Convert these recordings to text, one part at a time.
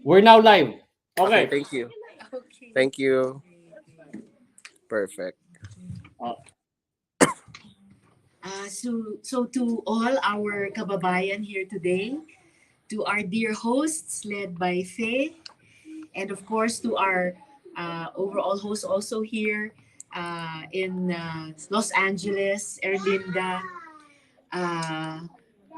We're now live. Okay, Okay. thank you. Okay. Thank you. Perfect. Uh, So to all our kababayan here today, to our dear hosts led by Faye, and of course to our overall host also here in Los Angeles, Erlinda, uh,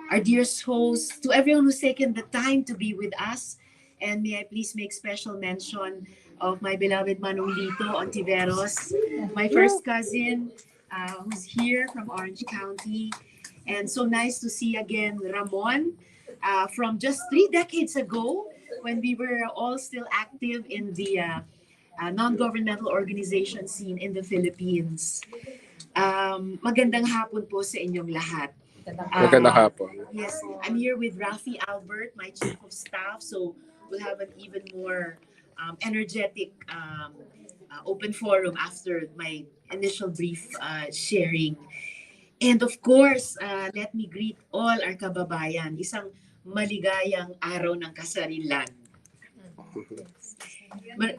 our dearest host, to everyone who's taken the time to be with us. And may I please make special mention of my beloved Manolito Ontiveros, my first cousin who's here from Orange County. And so nice to see again Ramon from just 3 decades ago when we were all still active in the non-governmental organization scene in the Philippines. Magandang hapon po sa inyong lahat. Magandang Uh, hapon. yes, I'm here with Rafi Albert, my chief of staff. So we'll have an even more energetic open forum after my initial brief sharing. And of course, let me greet all our kababayan. Isang maligayang araw ng kasarilan. Mar-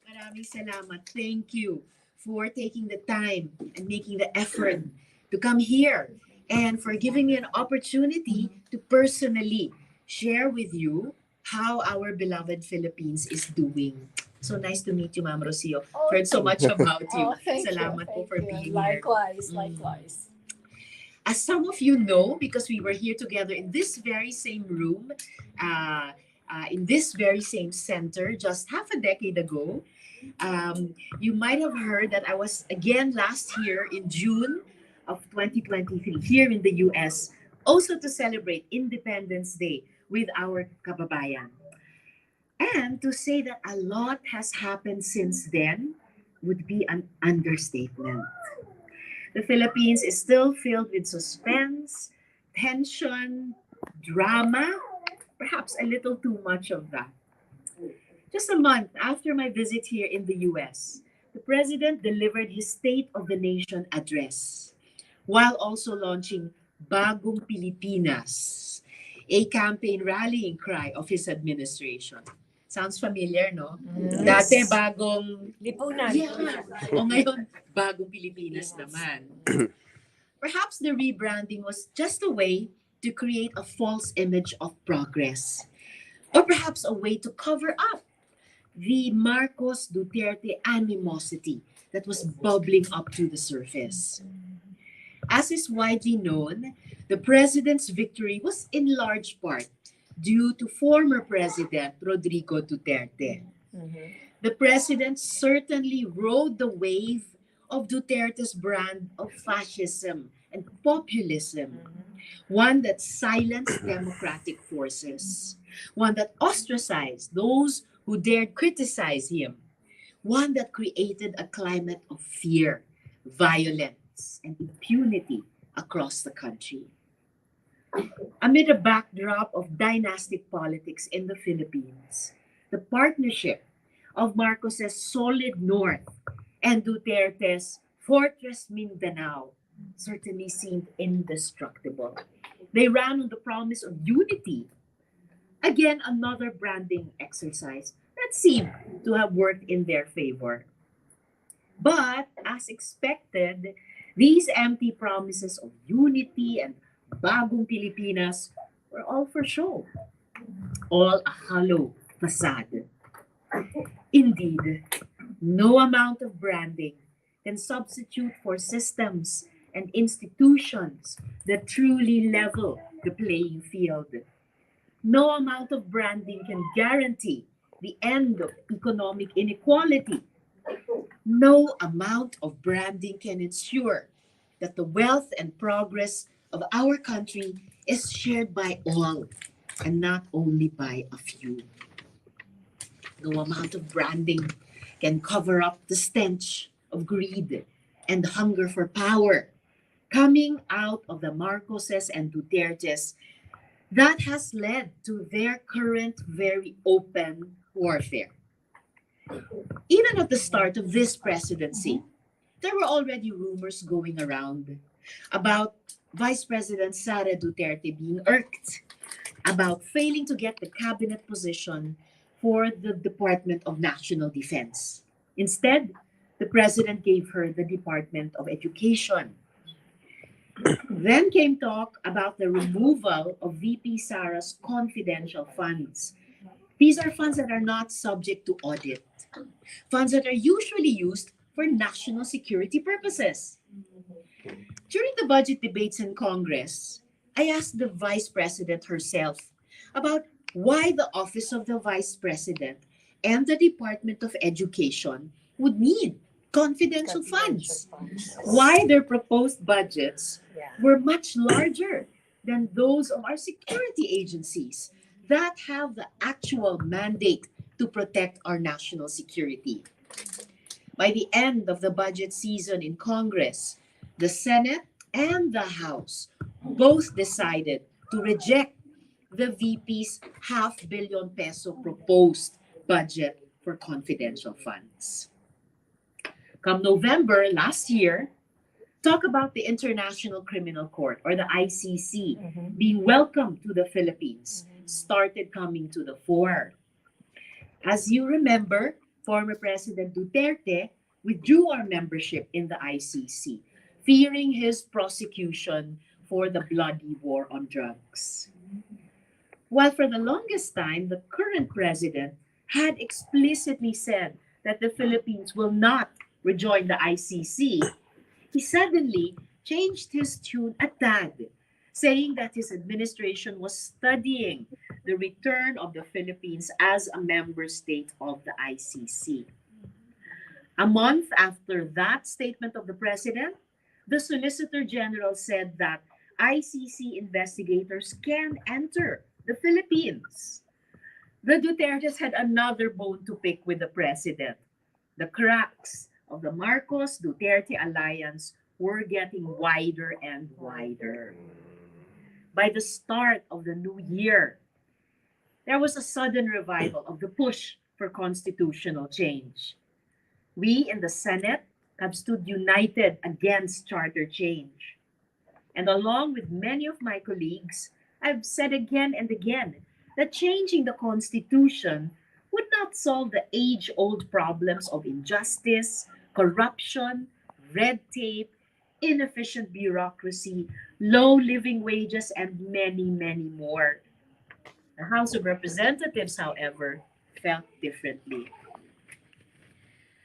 Maraming salamat. Thank you for taking the time and making the effort to come here and for giving me an opportunity to personally share with you how our beloved Philippines is doing. So nice to meet you, Ma'am Rocio. Heard so much about you. Oh, thank Salamat po you. for Thank being you. here. Likewise, Mm. likewise. As some of you know, because we were here together in this very same room, uh, in this very same center just half a decade ago, you might have heard that I was again last year in June of 2023 here in the US, also to celebrate Independence Day with our kababayan. And to say that a lot has happened since then would be an understatement. The Philippines is still filled with suspense, tension, drama, perhaps a little too much of that. Just a month after my visit here in the US, the president delivered his State of the Nation address while also launching Bagong Pilipinas, a campaign rallying cry of his administration. Sounds familiar, no? Dati Yes. bagong... Lipunan. Yeah. O ngayon, bagong Pilipinas naman. Perhaps the rebranding was just a way to create a false image of progress. Or perhaps a way to cover up the Marcos Duterte animosity that was bubbling up to the surface. As is widely known, the president's victory was in large part due to former President Rodrigo Duterte. The president certainly rode the wave of Duterte's brand of fascism and populism, one that silenced democratic forces, one that ostracized those who dared criticize him, one that created a climate of fear, violence, and impunity across the country. Amid a backdrop of dynastic politics in the Philippines, the partnership of Marcos's solid north and Duterte's fortress Mindanao certainly seemed indestructible. They ran on the promise of unity. Again, another branding exercise that seemed to have worked in their favor. But as expected, these empty promises of unity and bagong Pilipinas were all for show, all a hollow facade. Indeed, no amount of branding can substitute for systems and institutions that truly level the playing field. No amount of branding can guarantee the end of economic inequality. No amount of branding can ensure that the wealth and progress of our country is shared by all and not only by a few. No amount of branding can cover up the stench of greed and hunger for power coming out of the Marcoses and Dutertes that has led to their current very open warfare. Even at the start of this presidency, there were already rumors going around about Vice President Sara Duterte being irked about failing to get the cabinet position for the Department of National Defense. Instead, the president gave her the Department of Education. Then came talk about the removal of VP Sara's confidential funds. These are funds that are not subject to audit, funds that are usually used for national security purposes. During the budget debates in Congress, I asked the Vice President herself about why the Office of the Vice President and the Department of Education would need confidential funds, why their proposed budgets Yeah. were much larger than those of our security agencies that have the actual mandate to protect our national security. By the end of the budget season in Congress, the Senate and the House both decided to reject the VP's half-billion peso proposed budget for confidential funds. Come November last year, talk about the International Criminal Court or the ICC being welcomed to the Philippines started coming to the fore. As you remember, former President Duterte withdrew our membership in the ICC, fearing his prosecution for the bloody war on drugs. While for the longest time, the current president had explicitly said that the Philippines will not rejoin the ICC, he suddenly changed his tune a tad, saying that his administration was studying the return of the Philippines as a member state of the ICC. A month after that statement of the president, the Solicitor General said that ICC investigators can enter the Philippines. The Dutertes had another bone to pick with the president. The cracks of the Marcos Duterte alliance were getting wider and wider. By the start of the new year, there was a sudden revival of the push for constitutional change. We in the Senate have stood united against charter change. And along with many of my colleagues, I've said again and again that changing the Constitution would not solve the age-old problems of injustice, corruption, red tape, inefficient bureaucracy, low living wages, and many, many more. The House of Representatives, however, felt differently.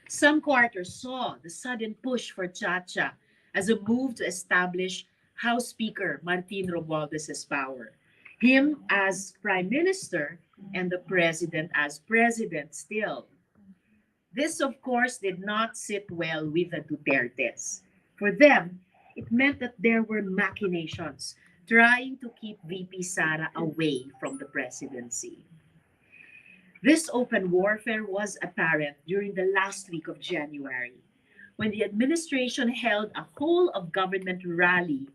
Some quarters saw the sudden push for Chacha as a move to establish House Speaker Martin Romualdez's power, him as Prime Minister and the President as President still. This, of course, did not sit well with the Dutertes. For them, it meant that there were machinations trying to keep VP Sara away from the presidency. This open warfare was apparent during the last week of January, when the administration held a whole of government rally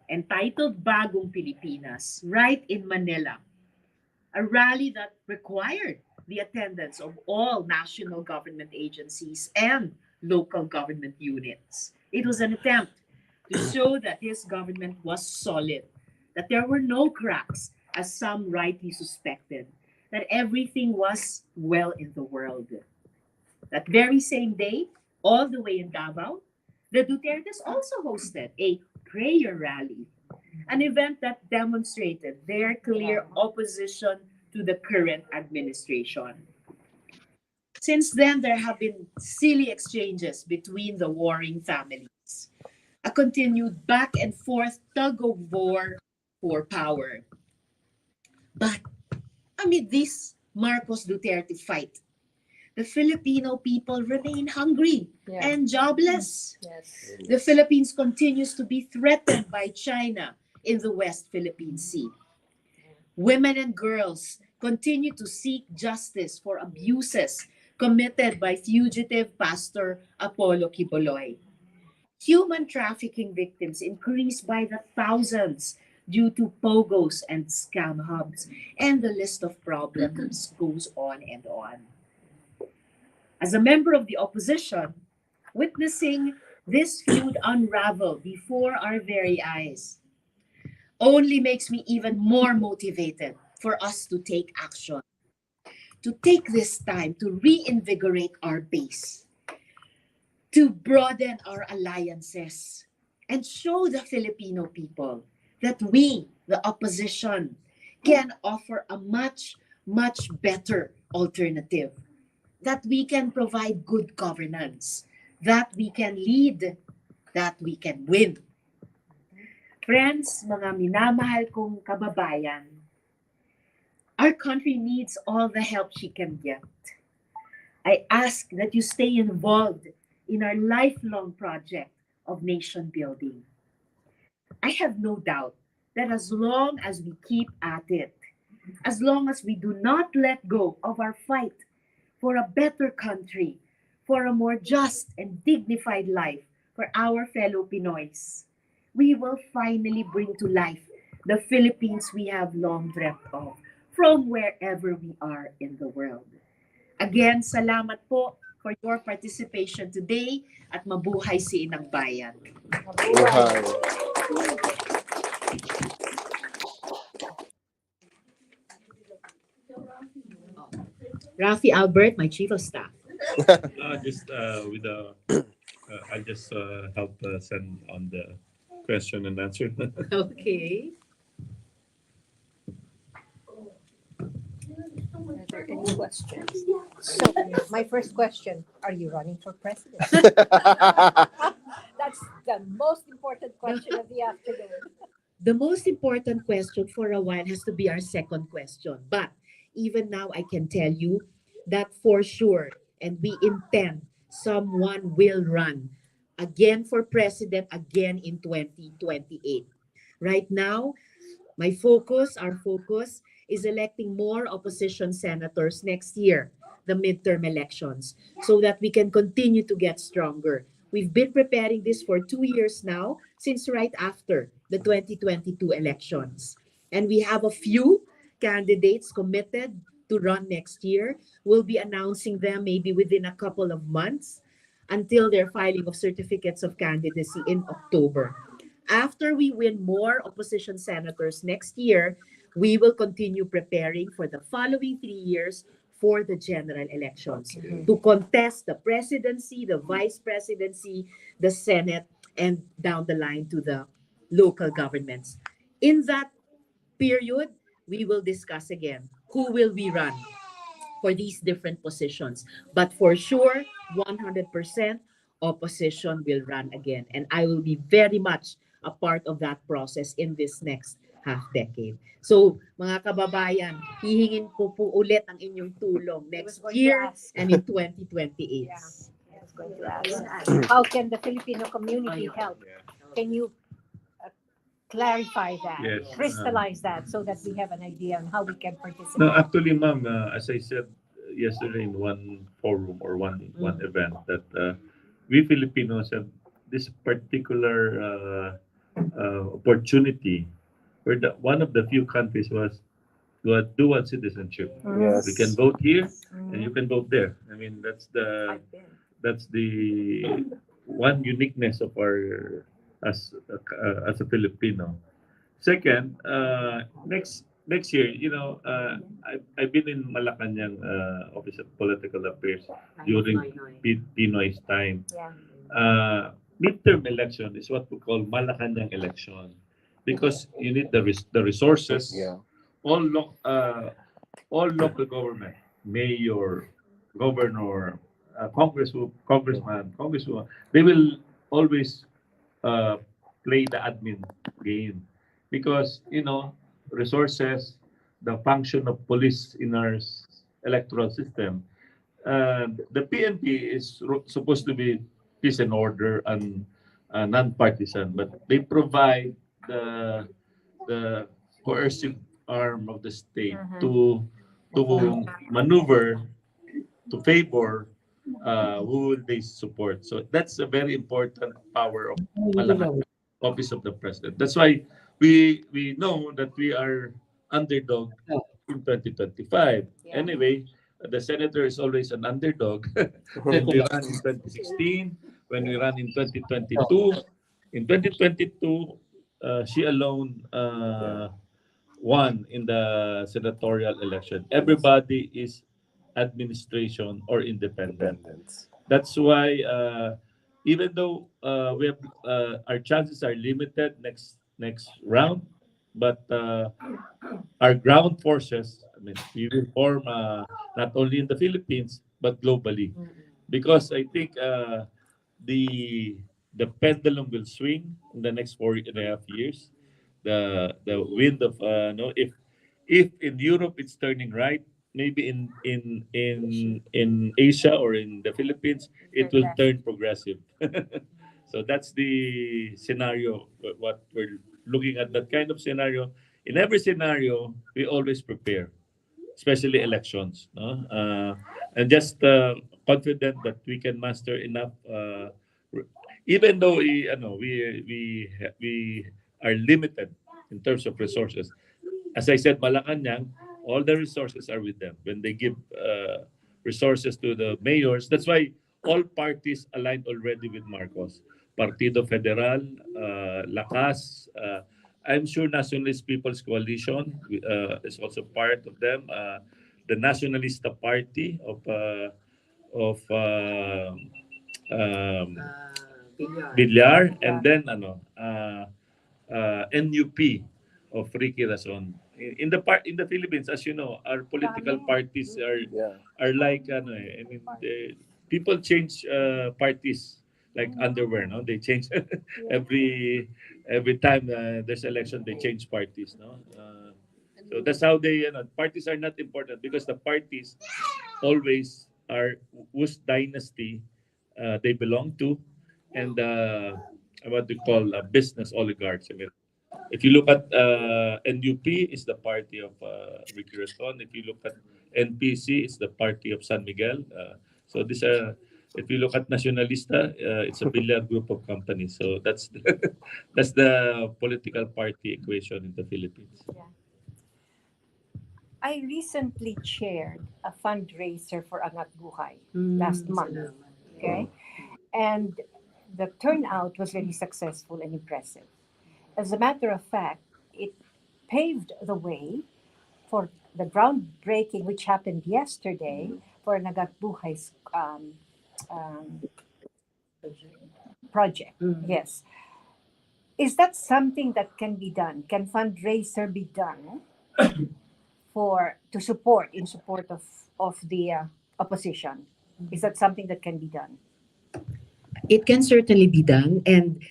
entitled Bagong Pilipinas right in Manila, a rally that required the attendance of all national government agencies and local government units. It was an attempt to show that his government was solid, that there were no cracks, as some rightly suspected, that everything was well in the world. That very same day, all the way in Davao, the Dutertes also hosted a prayer rally, an event that demonstrated their clear opposition to the current administration. Since then, there have been silly exchanges between the warring families, a continued back and forth tug of war for power. But amid this Marcos Duterte fight, the Filipino people remain hungry and jobless. Yes. The Philippines continues to be threatened by China in the West Philippine Sea. Women and girls continue to seek justice for abuses committed by fugitive Pastor Apollo Quiboloy. Human trafficking victims increased by the thousands due to POGOS and scam hubs, and the list of problems goes on and on. As a member of the opposition, witnessing this feud unravel before our very eyes, only makes me even more motivated for us to take action, to take this time to reinvigorate our base, to broaden our alliances, and show the Filipino people that we, the opposition, can offer a much, much better alternative, that we can provide good governance, that we can lead, that we can win. Friends, mga minamahal kong kababayan, our country needs all the help she can get. I ask that you stay involved in our lifelong project of nation building. I have no doubt that as long as we keep at it, as long as we do not let go of our fight for a better country, for a more just and dignified life for our fellow Pinoys, we will finally bring to life the Philippines we have long dreamt of from wherever we are in the world. Again, salamat po for your participation today at mabuhay si Inang Bayan. Buhay. Rafi Albert, my chief of staff. Just with the, I just help send on the question and answer. Okay. Are there any questions? So, my first question, are you running for president? That's the most important question of the afternoon. The most important question for a while has to be our second question. But even now, I can tell you that for sure, and we intend someone will run again for president again in 2028. Right now, our focus is electing more opposition senators next year, the midterm elections, so that we can continue to get stronger. We've been preparing this for 2 years now, since right after the 2022 elections. And we have a few candidates committed to run next year. We'll be announcing them maybe within a couple of months until their filing of certificates of candidacy in October. After we win more opposition senators next year, we will continue preparing for the following 3 years for the general elections to contest the presidency, the vice presidency, the Senate, and down the line to the local governments. In that period, we will discuss again who will we run for these different positions. But for sure, 100% opposition will run again. And I will be very much a part of that process in this next half decade. So, mga kababayan, hihingin ko po ulit ang inyong tulong next year and in 2028. Yeah. I was going to ask, how can the Filipino community help? Can you clarify that, Yes. crystallize that, so that we have an idea on how we can participate? No, actually, ma'am, as I said yesterday in one forum or one event, that we Filipinos have this particular opportunity where one of the few countries was to dual citizenship. Yes. We can vote here and you can vote there. I mean, that's the one uniqueness of our as a Filipino. Second, next year, I've been in Malacanang Office of Political Affairs during Pinoy's time. Yeah. Midterm election is what we call Malacanang election because you need the resources. Yeah. All local government, mayor, governor, congressman, congresswoman, they will always play the admin game because resources, the function of police in our electoral system. The PNP is supposed to be peace and order and non-partisan, but they provide the coercive arm of the state to maneuver to favor who they support. So that's a very important power of Malacanang, Office of the President. That's why we know that we are underdog in 2025. Yeah. Anyway, the senator is always an underdog. When we ran in 2016, when we ran in 2022. In 2022, she alone Yeah. won in the senatorial election. Everybody is administration or independent. Independence. That's why even though we have our chances are limited next round, but our ground forces, I mean, we will form not only in the Philippines but globally, because I think the the pendulum will swing in the next 4.5 years. The wind of no, if in Europe it's turning right, maybe in Asia or in the Philippines it will turn progressive. So that's the scenario. What we're looking at, that kind of scenario. In every scenario, we always prepare, especially elections, no? And just confident that we can master enough. Even though we are limited in terms of resources. As I said, Malacanang, all the resources are with them. When they give resources to the mayors, that's why all parties aligned already with Marcos. Partido Federal, Lakas, I'm sure Nationalist People's Coalition is also part of them. The Nationalista Party of um, Villar, and then NUP of Ricky Razon. In the Philippines, as you know, our political parties Yeah. are like people change parties like underwear, no? They change every every time there's election, they change parties, no? So that's how parties are not important because the parties always are whose dynasty they belong to, and what we call business oligarchs. I mean, if you look at NUP, it's the party of Ricky Raton. If you look at NPC, it's the party of San Miguel. So these are, if you look at Nacionalista, it's a billiard group of companies. So that's that's the political party equation in the Philippines. I recently chaired a fundraiser for Angat Buhay last month. Okay. And the turnout was very successful and impressive. As a matter of fact, it paved the way for the groundbreaking, which happened yesterday, for Nagat Buhay's um, project. Yes. Is that something that can be done? Can fundraiser be done for to support in support of the opposition? Is that something that can be done? It can certainly be done, and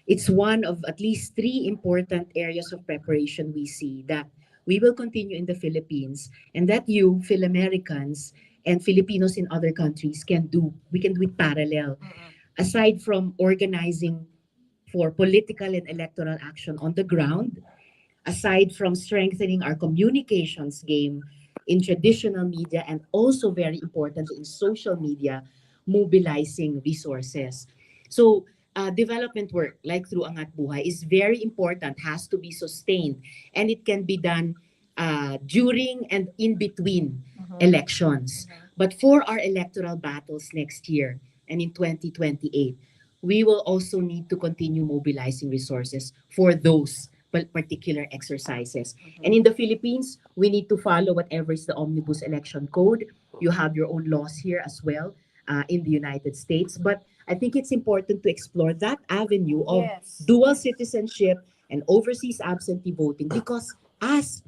it's one of at least three important areas of preparation we see that we will continue in the Philippines, and that you, Phil-Americans, and Filipinos in other countries can do. We can do it parallel. Aside from organizing for political and electoral action on the ground, aside from strengthening our communications game in traditional media and also very important in social media, mobilizing resources. So development work like through Angat Buhay is very important, has to be sustained, and it can be done during and in between elections. But for our electoral battles next year and in 2028, we will also need to continue mobilizing resources for those particular exercises. And in the Philippines, we need to follow whatever is the Omnibus Election Code. You have your own laws here as well in the United States. But I think it's important to explore that avenue of Yes. dual citizenship and overseas absentee voting because as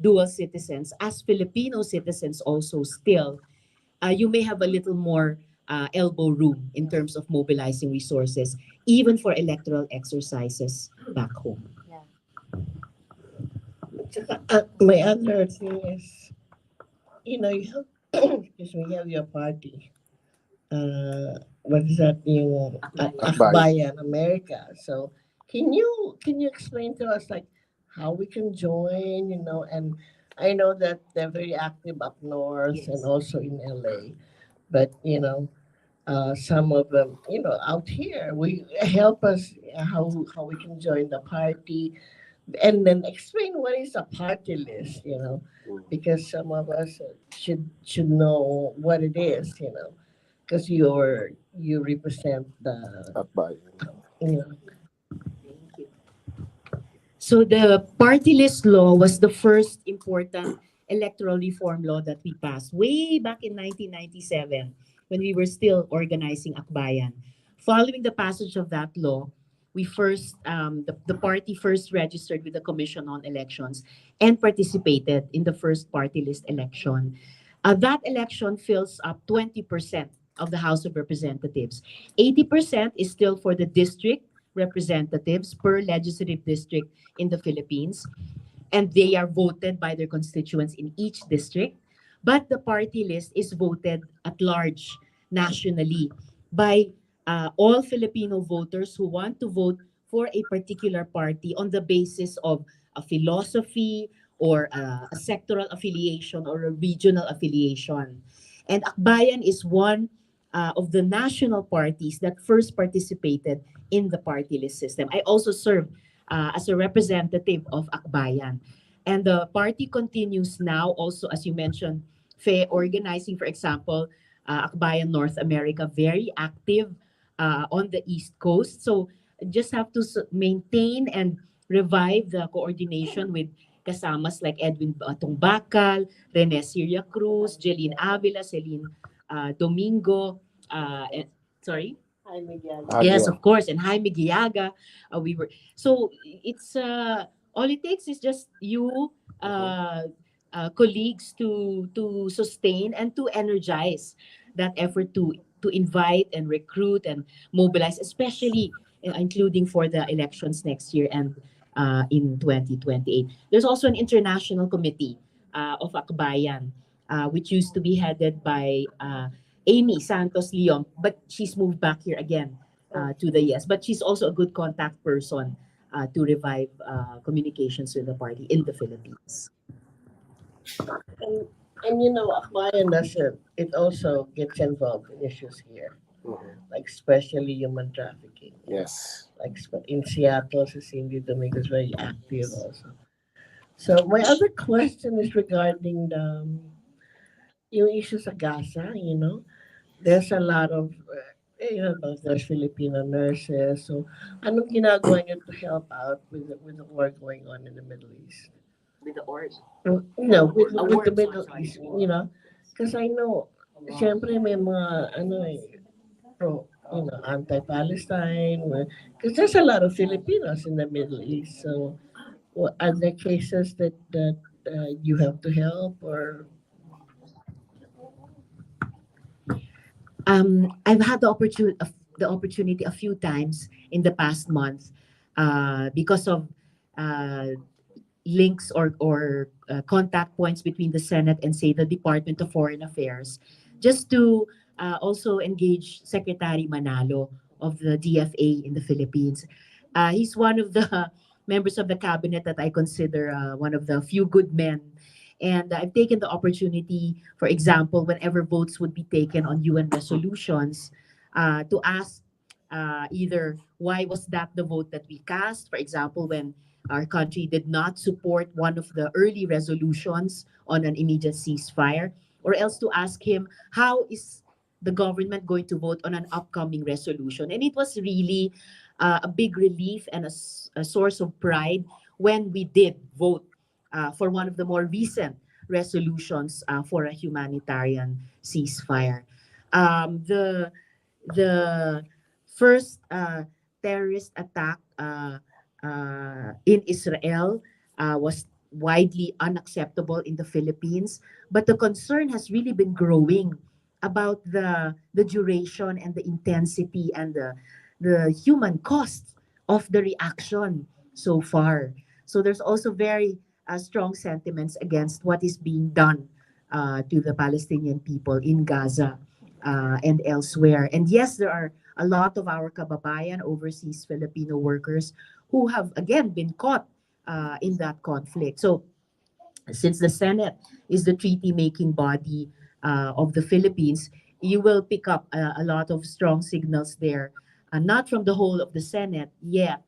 dual citizens, as Filipino citizens also still, you may have a little more elbow room in terms of mobilizing resources, even for electoral exercises back home. Tsaka, my other thing is, you have, excuse me, you have your party. What is that yung Akbayan. Akbayan, America. So can you explain to us like how we can join, and I know that they're very active up north and also in LA, but some of them, out here, we help us how we can join the party, and then explain what is a party list, because some of us should know what it is, because you represent the, Akbayan. you know, So the party list law was the first important electoral reform law that we passed way back in 1997 when we were still organizing Akbayan. Following the passage of that law, the party first registered with the Commission on Elections and participated in the first party list election. That election fills up 20% of the House of Representatives. 80% is still for the district representatives per legislative district in the Philippines, and they are voted by their constituents in each district. But the party list is voted at large nationally by all Filipino voters who want to vote for a particular party on the basis of a philosophy or a sectoral affiliation or a regional affiliation. And Akbayan is one of the national parties that first participated in the party list system. I also served as a representative of Akbayan. And the party continues now also, as you mentioned, organizing, for example, Akbayan North America, very active on the East Coast. So just have to maintain and revive the coordination with kasamas like Edwin Batong Bakal, Rene Siria Cruz, Jeline Avila, Celine Domingo, sorry? Jaime Diaz. Yes, of course, and Jaime Giaga. We were so it's all it takes is just you colleagues to sustain and to energize that effort to invite and recruit and mobilize, especially including for the elections next year and in 2028. There's also an international committee of Akbayan, which used to be headed by Amy Santos Leon, but she's moved back here again to the yes. But she's also a good contact person to revive communications with the party in the Philippines. And, and you know, Akbayan doesn't, it also gets involved in issues here, like especially human trafficking. Yes. Like in Seattle, Cindy Domingo is very active also. So my other question is regarding yung issue sa Gaza, there's a lot of, there's Filipino nurses. So anong ginagawa niyo to help out with the war going on in the Middle East? With the org. No, with the Awards, Middle sorry. East, because I know, syempre may mga, anti-Palestine, because there's a lot of Filipinos in the Middle East. So, are there cases that you have to help or? I've had the opportunity a few times in the past month because of uh, links or contact points between the Senate and say the Department of Foreign Affairs, just to also engage Secretary Manalo of the DFA in the Philippines. He's one of the members of the cabinet that I consider one of the few good men. And I've taken the opportunity, for example, whenever votes would be taken on UN resolutions, to ask either why was that the vote that we cast, for example, when our country did not support one of the early resolutions on an immediate ceasefire, or else to ask him how is the government going to vote on an upcoming resolution. And it was really a big relief and a source of pride when we did vote for one of the more recent resolutions for a humanitarian ceasefire. The first terrorist attack in Israel was widely unacceptable in the Philippines, but the concern has really been growing about the duration and the intensity and the human cost of the reaction so far. So there's also very strong sentiments against what is being done to the Palestinian people in Gaza and elsewhere. And yes, there are a lot of our kababayan, overseas Filipino workers, who have again been caught in that conflict. So since the Senate is the treaty-making body of the Philippines, you will pick up a lot of strong signals there, not from the whole of the Senate yet,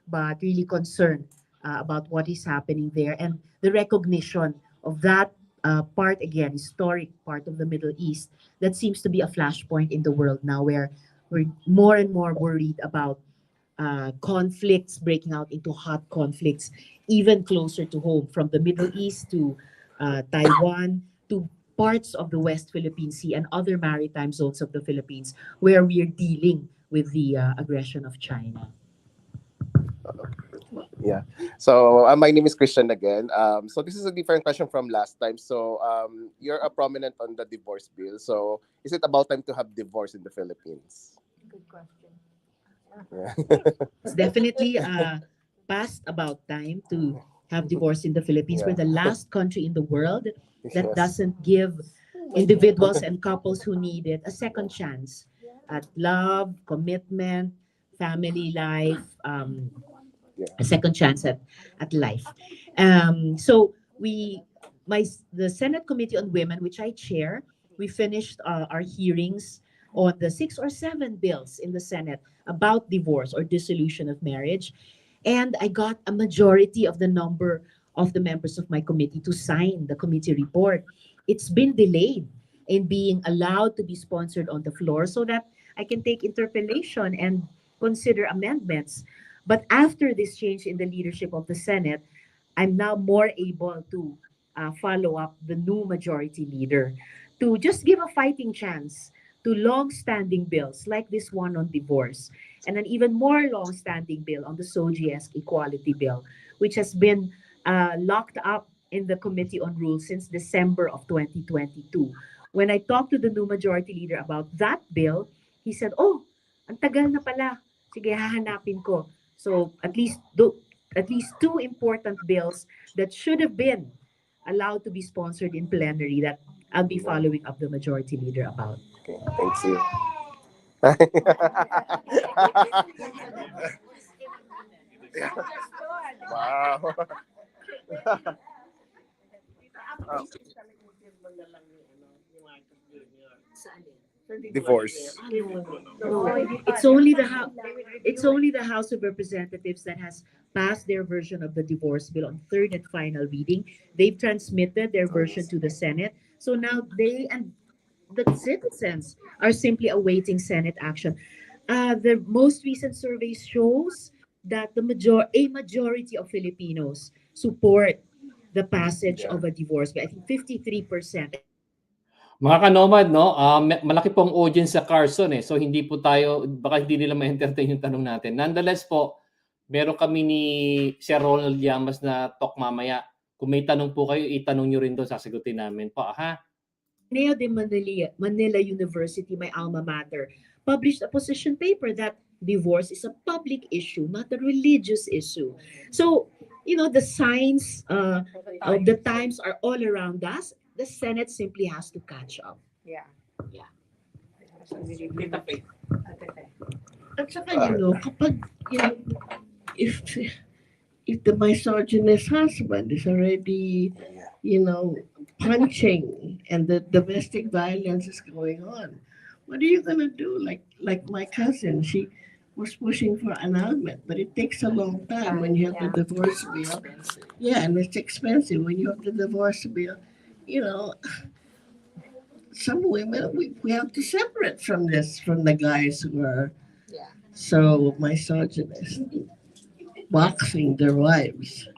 but really concerned about what is happening there and the recognition of that part, again, historic part of the Middle East that seems to be a flashpoint in the world now, where we're more and more worried about conflicts breaking out into hot conflicts, even closer to home, from the Middle East to Taiwan to parts of the West Philippine Sea and other maritime zones of the Philippines where we are dealing with the aggression of China. Yeah. So my name is Christian again. So this is a different question from last time. So you're a prominent on the divorce bill. So is it about time to have divorce in the Philippines? Good question. Yeah. It's definitely past about time to have divorce in the Philippines. We're Yeah. the last country in the world that Yes. doesn't give individuals and couples who need it a second chance at love, commitment, family life, Yeah. a second chance at life. So the Senate Committee on Women, which I chair, we finished our hearings on the 6 or 7 bills in the Senate about divorce or dissolution of marriage, and I got a majority of the number of the members of my committee to sign the committee report. It's been delayed in being allowed to be sponsored on the floor so that I can take interpellation and consider amendments. But after this change in the leadership of the Senate, I'm now more able to follow up the new majority leader to just give a fighting chance to long-standing bills like this one on divorce and an even more long-standing bill on the SOGIESC equality bill, which has been locked up in the Committee on Rules since December of 2022. When I talked to the new majority leader about that bill, he said, "Oh, ang tagal na pala. Sige, hahanapin ko." So at least 2 important bills that should have been allowed to be sponsored in plenary that I'll be following up the majority leader about. Okay. Thanks you. Wow. Divorce. It's only the House of Representatives that has passed their version of the divorce bill on third and final reading. They've transmitted their version to the Senate. So now they and the citizens are simply awaiting Senate action. The most recent survey shows that a majority of Filipinos support the passage of a divorce bill. I think 53%. Mga kanomad, no? Malaki pong audience sa Carson eh. So hindi po tayo, baka hindi nila ma-entertain yung tanong natin. Nonetheless po, meron kami ni Sir Ronald Llamas na talk mamaya. Kung may tanong po kayo, itanong nyo rin doon, sasagutin namin po. Ha? Ateneo de Manila University, my alma mater, published a position paper that divorce is a public issue, not a religious issue. So, the signs of the times are all around us. The Senate simply has to catch up. Yeah. Yeah. At saka, kapag, if the misogynist husband is already, punching and the domestic violence is going on, what are you gonna do? Like my cousin, she was pushing for annulment, but it takes a long time when you have the divorce bill. Yeah, and it's expensive when you have the divorce bill. Some women we have to separate from the guys who are so misogynist, boxing their wives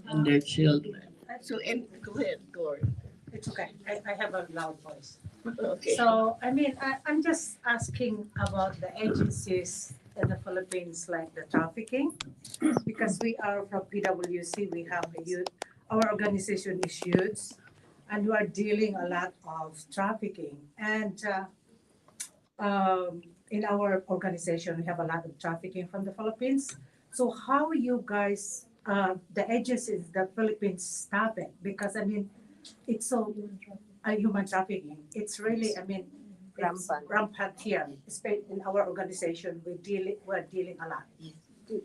and their children. So, and go ahead, Gloria. It's okay. I have a loud voice. Okay. So, I'm just asking about the agencies in the Philippines, like the trafficking, because we are from PWC, we have our organization is youths, and we are dealing a lot of trafficking. And in our organization, we have a lot of trafficking from the Philippines. So how you guys, the agencies, the Philippines stop it? Because it's so human trafficking. It's really, it's rampant here. Especially in our organization, we're dealing a lot.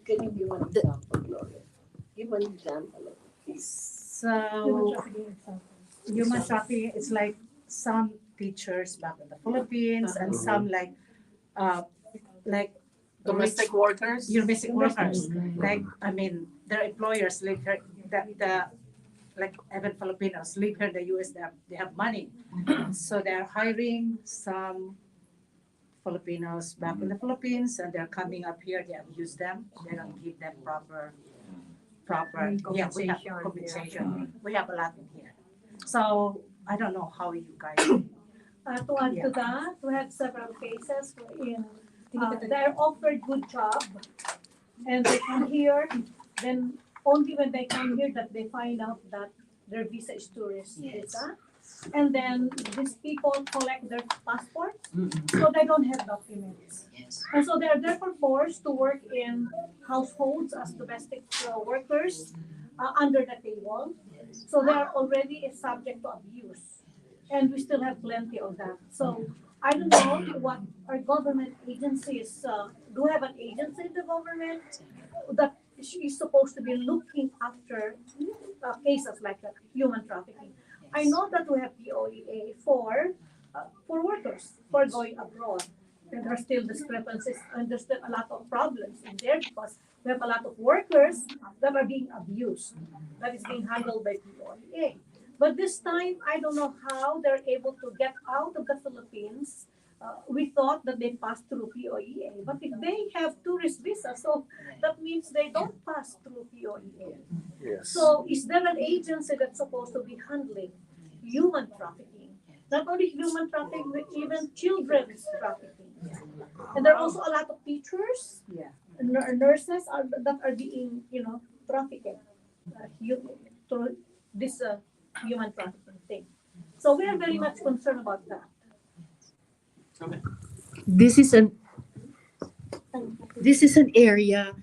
Can you give an example, Gloria? Give an example of it. So human trafficking is like some teachers back in the Philippines and some like Domestic workers? domestic workers. Like their employers live here. Like even Filipinos live here in the US. They have money, so they're hiring some Filipinos back in the Philippines, and they're coming up here. They abuse them. They don't give them proper. Yeah, we have Compensation, compensation. We have a lot in here. So I don't know how you guys. To add to that, we have several cases wherein they're offered good job and they come here, then only when they come here that they find out that their visa is tourist visa. And then these people collect their passports, so they don't have documents. Yes. And so they are therefore forced to work in households as domestic workers under the table. So they are already a subject to abuse. And we still have plenty of that. So I don't know what our government agencies, do we have an agency in the government that is supposed to be looking after cases like that, human trafficking? I know that we have POEA for workers for going abroad. And there are still discrepancies and there's still a lot of problems in there because we have a lot of workers that are being abused, that is being handled by POEA. But this time, I don't know how they're able to get out of the Philippines. We thought that they passed through POEA, but if they have tourist visa, so that means they don't pass through POEA. Yes. So is there an agency that's supposed to be handling human trafficking? Not only human trafficking, but even children's trafficking. And there are also a lot of teachers, nurses that are being, trafficked through this human trafficking thing. So we are very much concerned about that. This is an area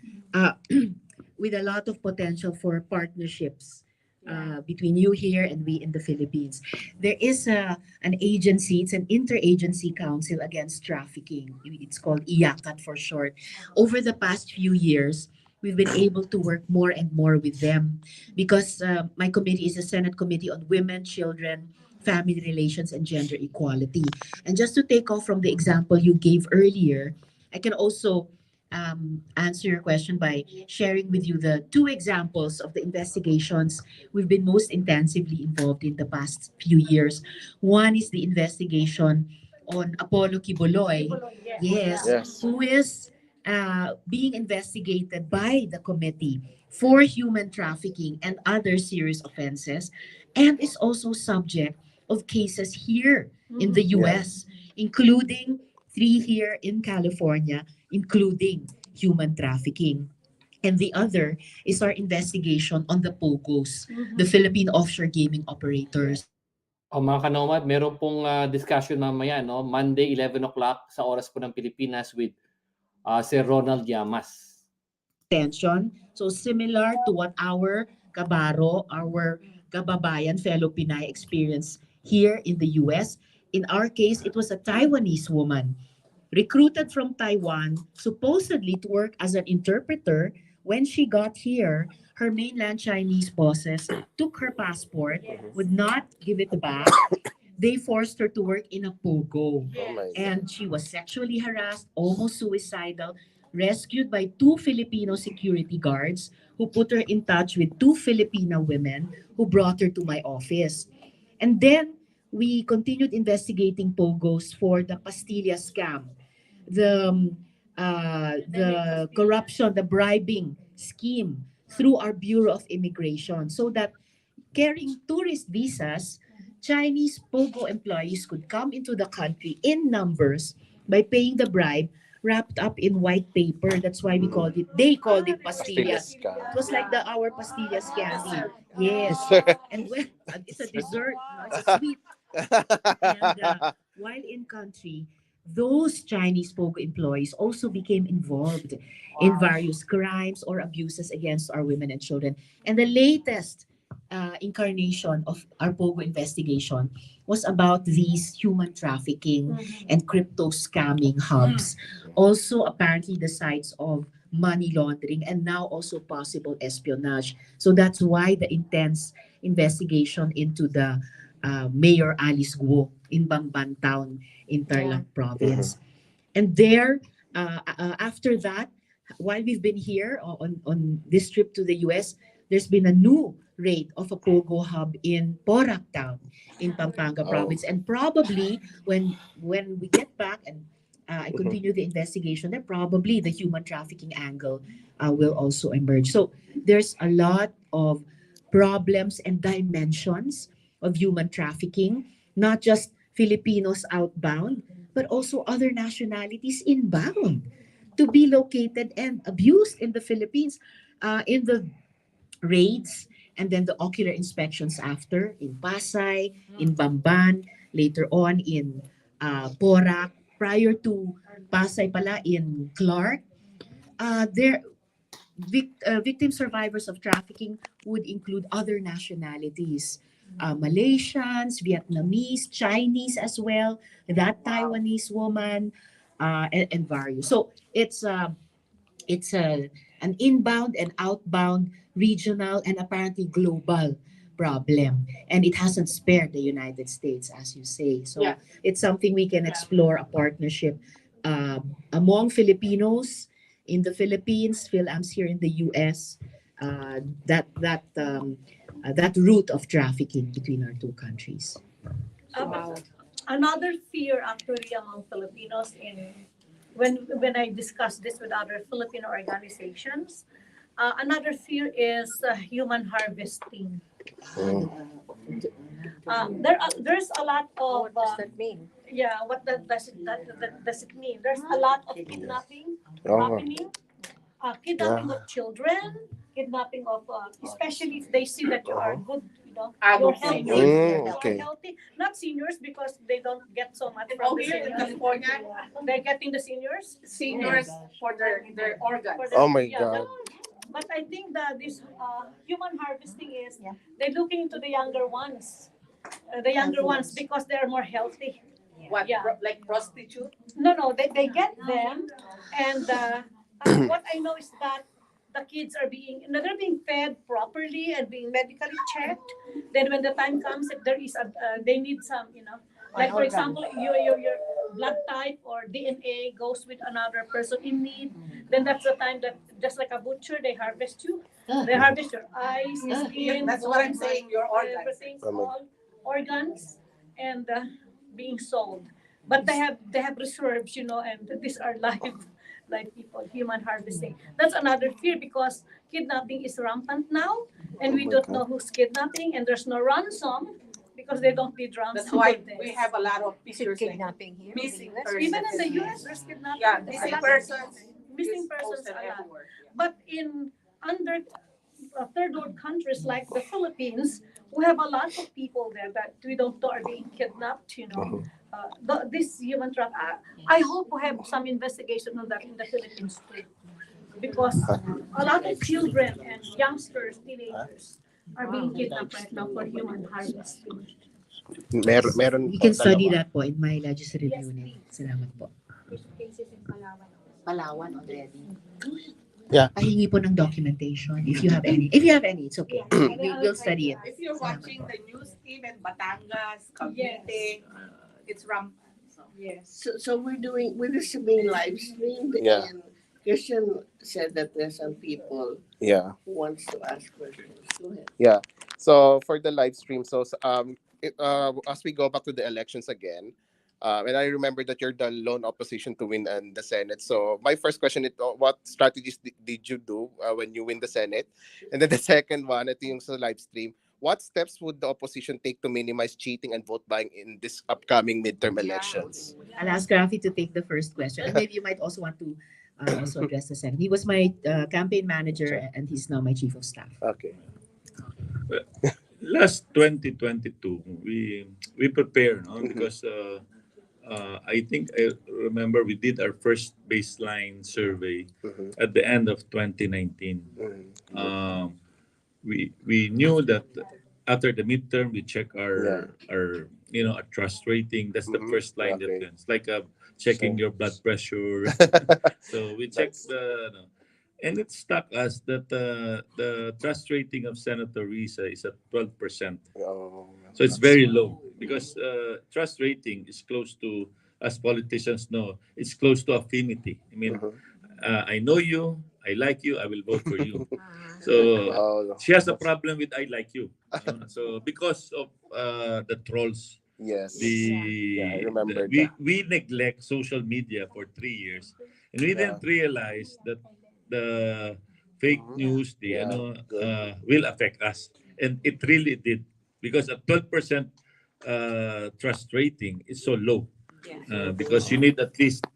with a lot of potential for partnerships between you here and we in the Philippines. There is an agency, it's an interagency council against trafficking. It's called IACAT for short. Over the past few years, we've been able to work more and more with them because my committee is a Senate Committee on Women, Children, Family Relations, and Gender Equality. And just to take off from the example you gave earlier, I can also answer your question by sharing with you the two examples of the investigations we've been most intensively involved in the past few years. One is the investigation on Apollo Kiboloy, yes, Yes. who is being investigated by the committee for human trafficking and other serious offenses, and is also subject of cases here in the US, including 3 here in California, including human trafficking. And the other is our investigation on the POGOS, the Philippine Offshore Gaming Operators. O mga kanomad, meron pong discussion mamaya, no? Monday, 11 o'clock sa oras po ng Pilipinas with Sir Ronald Llamas. Tension. So similar to what our kabaro, our kababayan, fellow Pinay experienced here in the US. In our case, it was a Taiwanese woman recruited from Taiwan, supposedly to work as an interpreter. When she got here, her mainland Chinese bosses took her passport, would not give it back. They forced her to work in a pogo. Oh my God. And she was sexually harassed, almost suicidal, rescued by 2 Filipino security guards who put her in touch with 2 Filipino women who brought her to my office. And then we continued investigating POGOs for the Pastilla scam, the corruption, the bribing scheme through our Bureau of Immigration, so that carrying tourist visas, Chinese POGO employees could come into the country in numbers by paying the bribe wrapped up in white paper. That's why they called it pastillas. Pastillas. It was like our pastillas candy. Yes. And when it's a dessert, it's a sweet. And while in country, those Chinese POGO employees also became involved in various crimes or abuses against our women and children. And the latest incarnation of our POGO investigation was about these human trafficking and crypto scamming hubs. Also, apparently, the sites of money laundering and now also possible espionage. So that's why the intense investigation into the Mayor Alice Guo in Bamban Town in Tarlac Province. And there, after that, while we've been here on this trip to the US, there's been a new raid of a POGO hub in Porac Town in Pampanga Province. And probably when we get back and I continue the investigation, then probably the human trafficking angle will also emerge. So there's a lot of problems and dimensions of human trafficking, not just Filipinos outbound, but also other nationalities inbound to be located and abused in the Philippines, in the raids and then the ocular inspections after in Pasay, in Bamban, later on in Porac, prior to Pasay pala in Clark. There victim survivors of trafficking would include other nationalities, Malaysians, Vietnamese, Chinese as well, that Taiwanese woman, and various. So it's an inbound and outbound, regional, and apparently global problem. And it hasn't spared the United States, as you say. So Yeah. it's something we can explore a partnership among Filipinos in the Philippines, Philams here in the US, that route of trafficking between our two countries. Wow. Another fear actually among Filipinos when I discuss this with other Filipino organizations, another fear is human harvesting. There's a lot of What does that mean? does it mean? There's a lot of kidnapping happening, kidnapping of children, kidnapping of especially if they see that you are good, you're healthy. Okay. You're healthy, not seniors because they don't get so much from the Here in seniors. California, They're getting the seniors. seniors for their organs. Oh my Yeah, God. but I think that this human harvesting is they're looking into the younger ones. The younger ones because they're more healthy. What, Yeah. like prostitute? No, they get them, and what I know is that the kids are they're being fed properly and being medically checked. Then when the time comes, if there is they need some, like for example, your blood type or DNA goes with another person in need. Then that's the time that just like a butcher, they harvest you. They harvest your eyes, skin. That's what I'm saying, your organs. Everything, all organs, and being sold. But they have reserves, and these are live people, human harvesting. That's another fear because kidnapping is rampant now, and we don't know who's kidnapping, and there's no ransom because they don't need ransom. That's why for this. we have a lot of Is it pictures like kidnapping here? missing in the US? persons. Even in the US, there's kidnapping. Yeah, There's missing a lot of- persons. Missing is persons posted a lot. everywhere. But in under third world countries like the Philippines, we have a lot of people there that we don't know are being kidnapped. This human trafficking. I hope we have some investigation on that in the Philippines too, because a lot of children and youngsters, teenagers, are being kidnapped right now for human harvesting. Meron We po, can study dalawa. that po in my legislative Yes, unit. Salamat po. Cases in Palawan. Palawan already. Yeah. Pahingi po ng documentation if you have any. If you have any, it's okay. We'll study it. If you're watching the news team in Batangas, Cavite, it's rampant. Yes. So we're just doing live stream. Yeah. And Christian said that there's some people Yeah. who wants to ask questions. Go ahead. Yeah. So for the live stream, as we go back to the elections again, and I remember that you're the lone opposition to win the Senate. So my first question is, what strategies did you do when you win the Senate? And then the second one, ito yung sa live stream, what steps would the opposition take to minimize cheating and vote buying in this upcoming midterm elections? I'll ask Rafi to take the first question. And maybe you might also want to also address the second. He was my campaign manager and he's now my chief of staff. Okay. Last 2022, we prepare, no? Because I think I remember we did our first baseline survey Mhm. at the end of 2019. Mhm. We knew that after the midterm we check Yeah. our our trust rating. That's the Mhm. first line Okay. defense. Like checking So- your blood pressure. So we checked and it struck us that the trust rating of Senator Risa is at 12%. Oh, So it's very low because trust rating is close to, as politicians know, it's close to affinity. I mean, Mhm. I know you, I like you, I will vote for you. So Oh, she has a problem with I like you. So because of the trolls Yes. The, Yeah, I remember we neglect social media for 3 years, and we Yeah. didn't realize that the fake news, the Yeah. Good. will affect us, and it really did, because a 12% trust rating is so low, because you need at least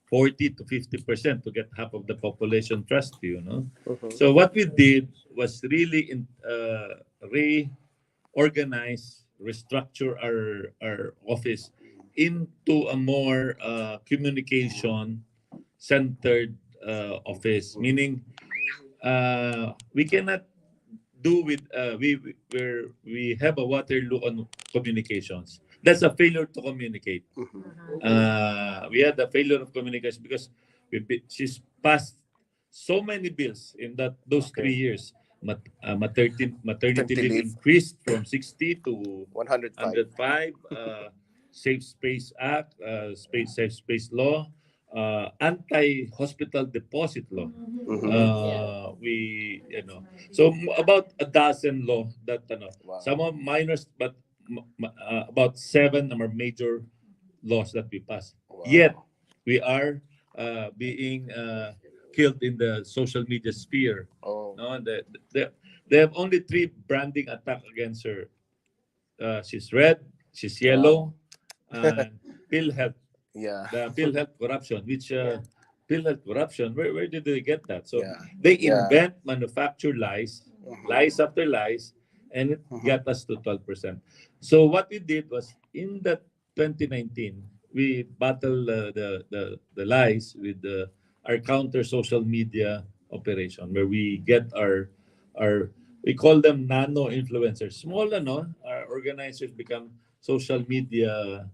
40 to 50% to get half of the population trust you. Mhm. So what we did was really reorganize, restructure our office into a more communication centered office, meaning we cannot do with we have a Waterloo on communications. That's a failure to communicate. We had a failure of communication because she's passed so many bills in those Okay. 3 years. Maternity Maternity leave leave. increased from 60 to 105. 105. Safe Space Act, Safe Space Law, anti-hospital deposit law. We, so about a dozen law that, Wow. some are minors, but about seven are major laws that we passed. Wow. Yet we are being killed in the social media sphere. Oh. No, they have only three branding attack against her. She's red, she's yellow, and pill health. Yeah. The pill health corruption, which pill health corruption, where did they get that? So Yeah. they Yeah. invent, manufacture lies, lies after lies, and it Mhm. got us to 12%. So what we did was, in the 2019, we battled the lies with our counter social media operation, where we get our we call them nano influencers. Small, our organizers become social media,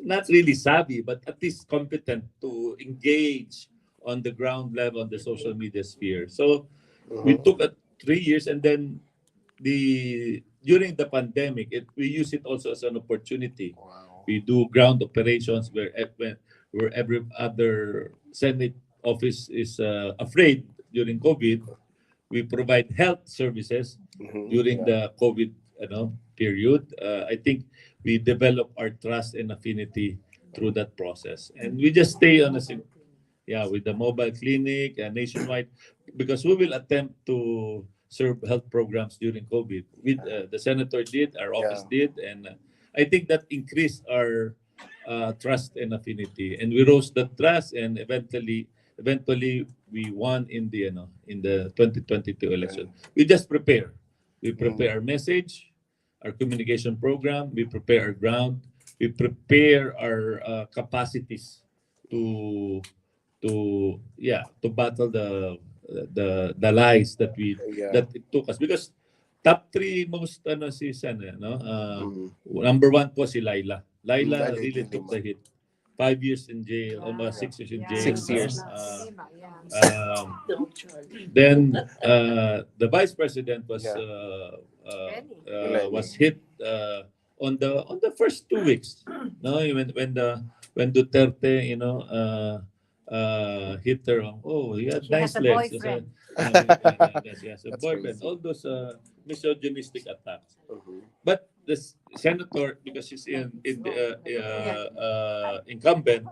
not really savvy, but at least competent to engage on the ground level on the social media sphere. So we Mhm. took 3 years, and then during the pandemic, we use it also as an opportunity. Wow. We do ground operations where every other Senate office is afraid during COVID. We provide health services during Yeah. the COVID period. I think we develop our trust and affinity through that process, and we just stay on with the mobile clinic and nationwide, because we will attempt to serve health programs during COVID. The senator did, our office Yeah. did, and I think that increased our trust and affinity, and we rose that trust, and eventually we won in the 2022 election. We just prepare. We prepare our message, our communication program. We prepare our ground. We prepare our capacities to to battle the lies Yeah. that it took us, because top three most si Sen, Mhm. number one po si Laila Dahil really hindi took mo. the hit. 5 years in jail, almost 6 years in jail. 6 years. Um, then the vice president Yeah. was hit on the first 2 weeks. No, when Duterte, hit her. Oh, he had She has nice a legs. boyfriend. Yes, he has a That's boyfriend. crazy. All those misogynistic attacks. Mhm. But the senator, because she's in the incumbent,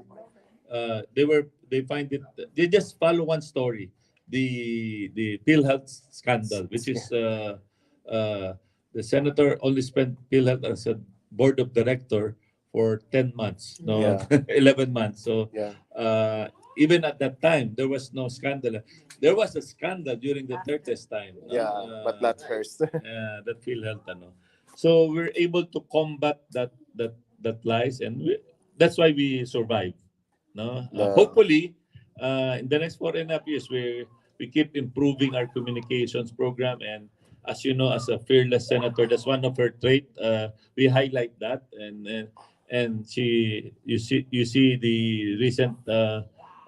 they find it. They just follow one story, the PhilHealth scandal, which is the senator only spent PhilHealth as a board of director for 10 months, no, Yeah. 11 months. So Yeah. even at that time, there was no scandal. There was a scandal during the Duterte's time, no? Yeah. But not hers. That PhilHealth, So we're able to combat that lies, and that's why we survive. No, The. hopefully, in the next 4.5 years, we keep improving our communications program. And as you know, as a fearless senator, that's one of her trait. We highlight that, and you see the recent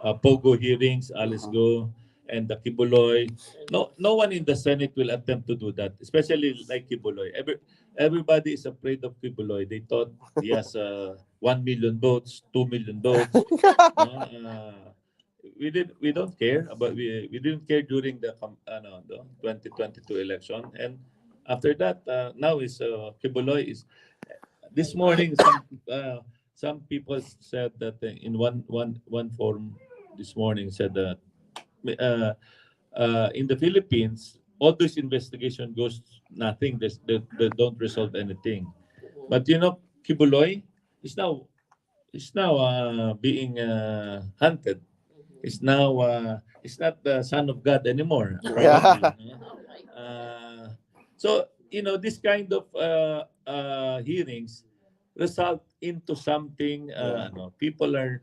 POGO hearings, Alice Mhm. Go and the Kibuloy. No one in the Senate will attempt to do that, especially like Kibuloy. Everybody is afraid of Kibuloy. They thought he has 1 million votes, 2 million votes. No, we don't care about we didn't care during the 2022 election, and after that now is Kibuloy is this morning, some people said that in one forum this morning said that uh, in the Philippines, all this investigation goes nothing. They don't resolve anything. But Kibuloy is now being hunted. Is now is not the son of God anymore. Apparently. Yeah. So this kind of hearings result into something. People are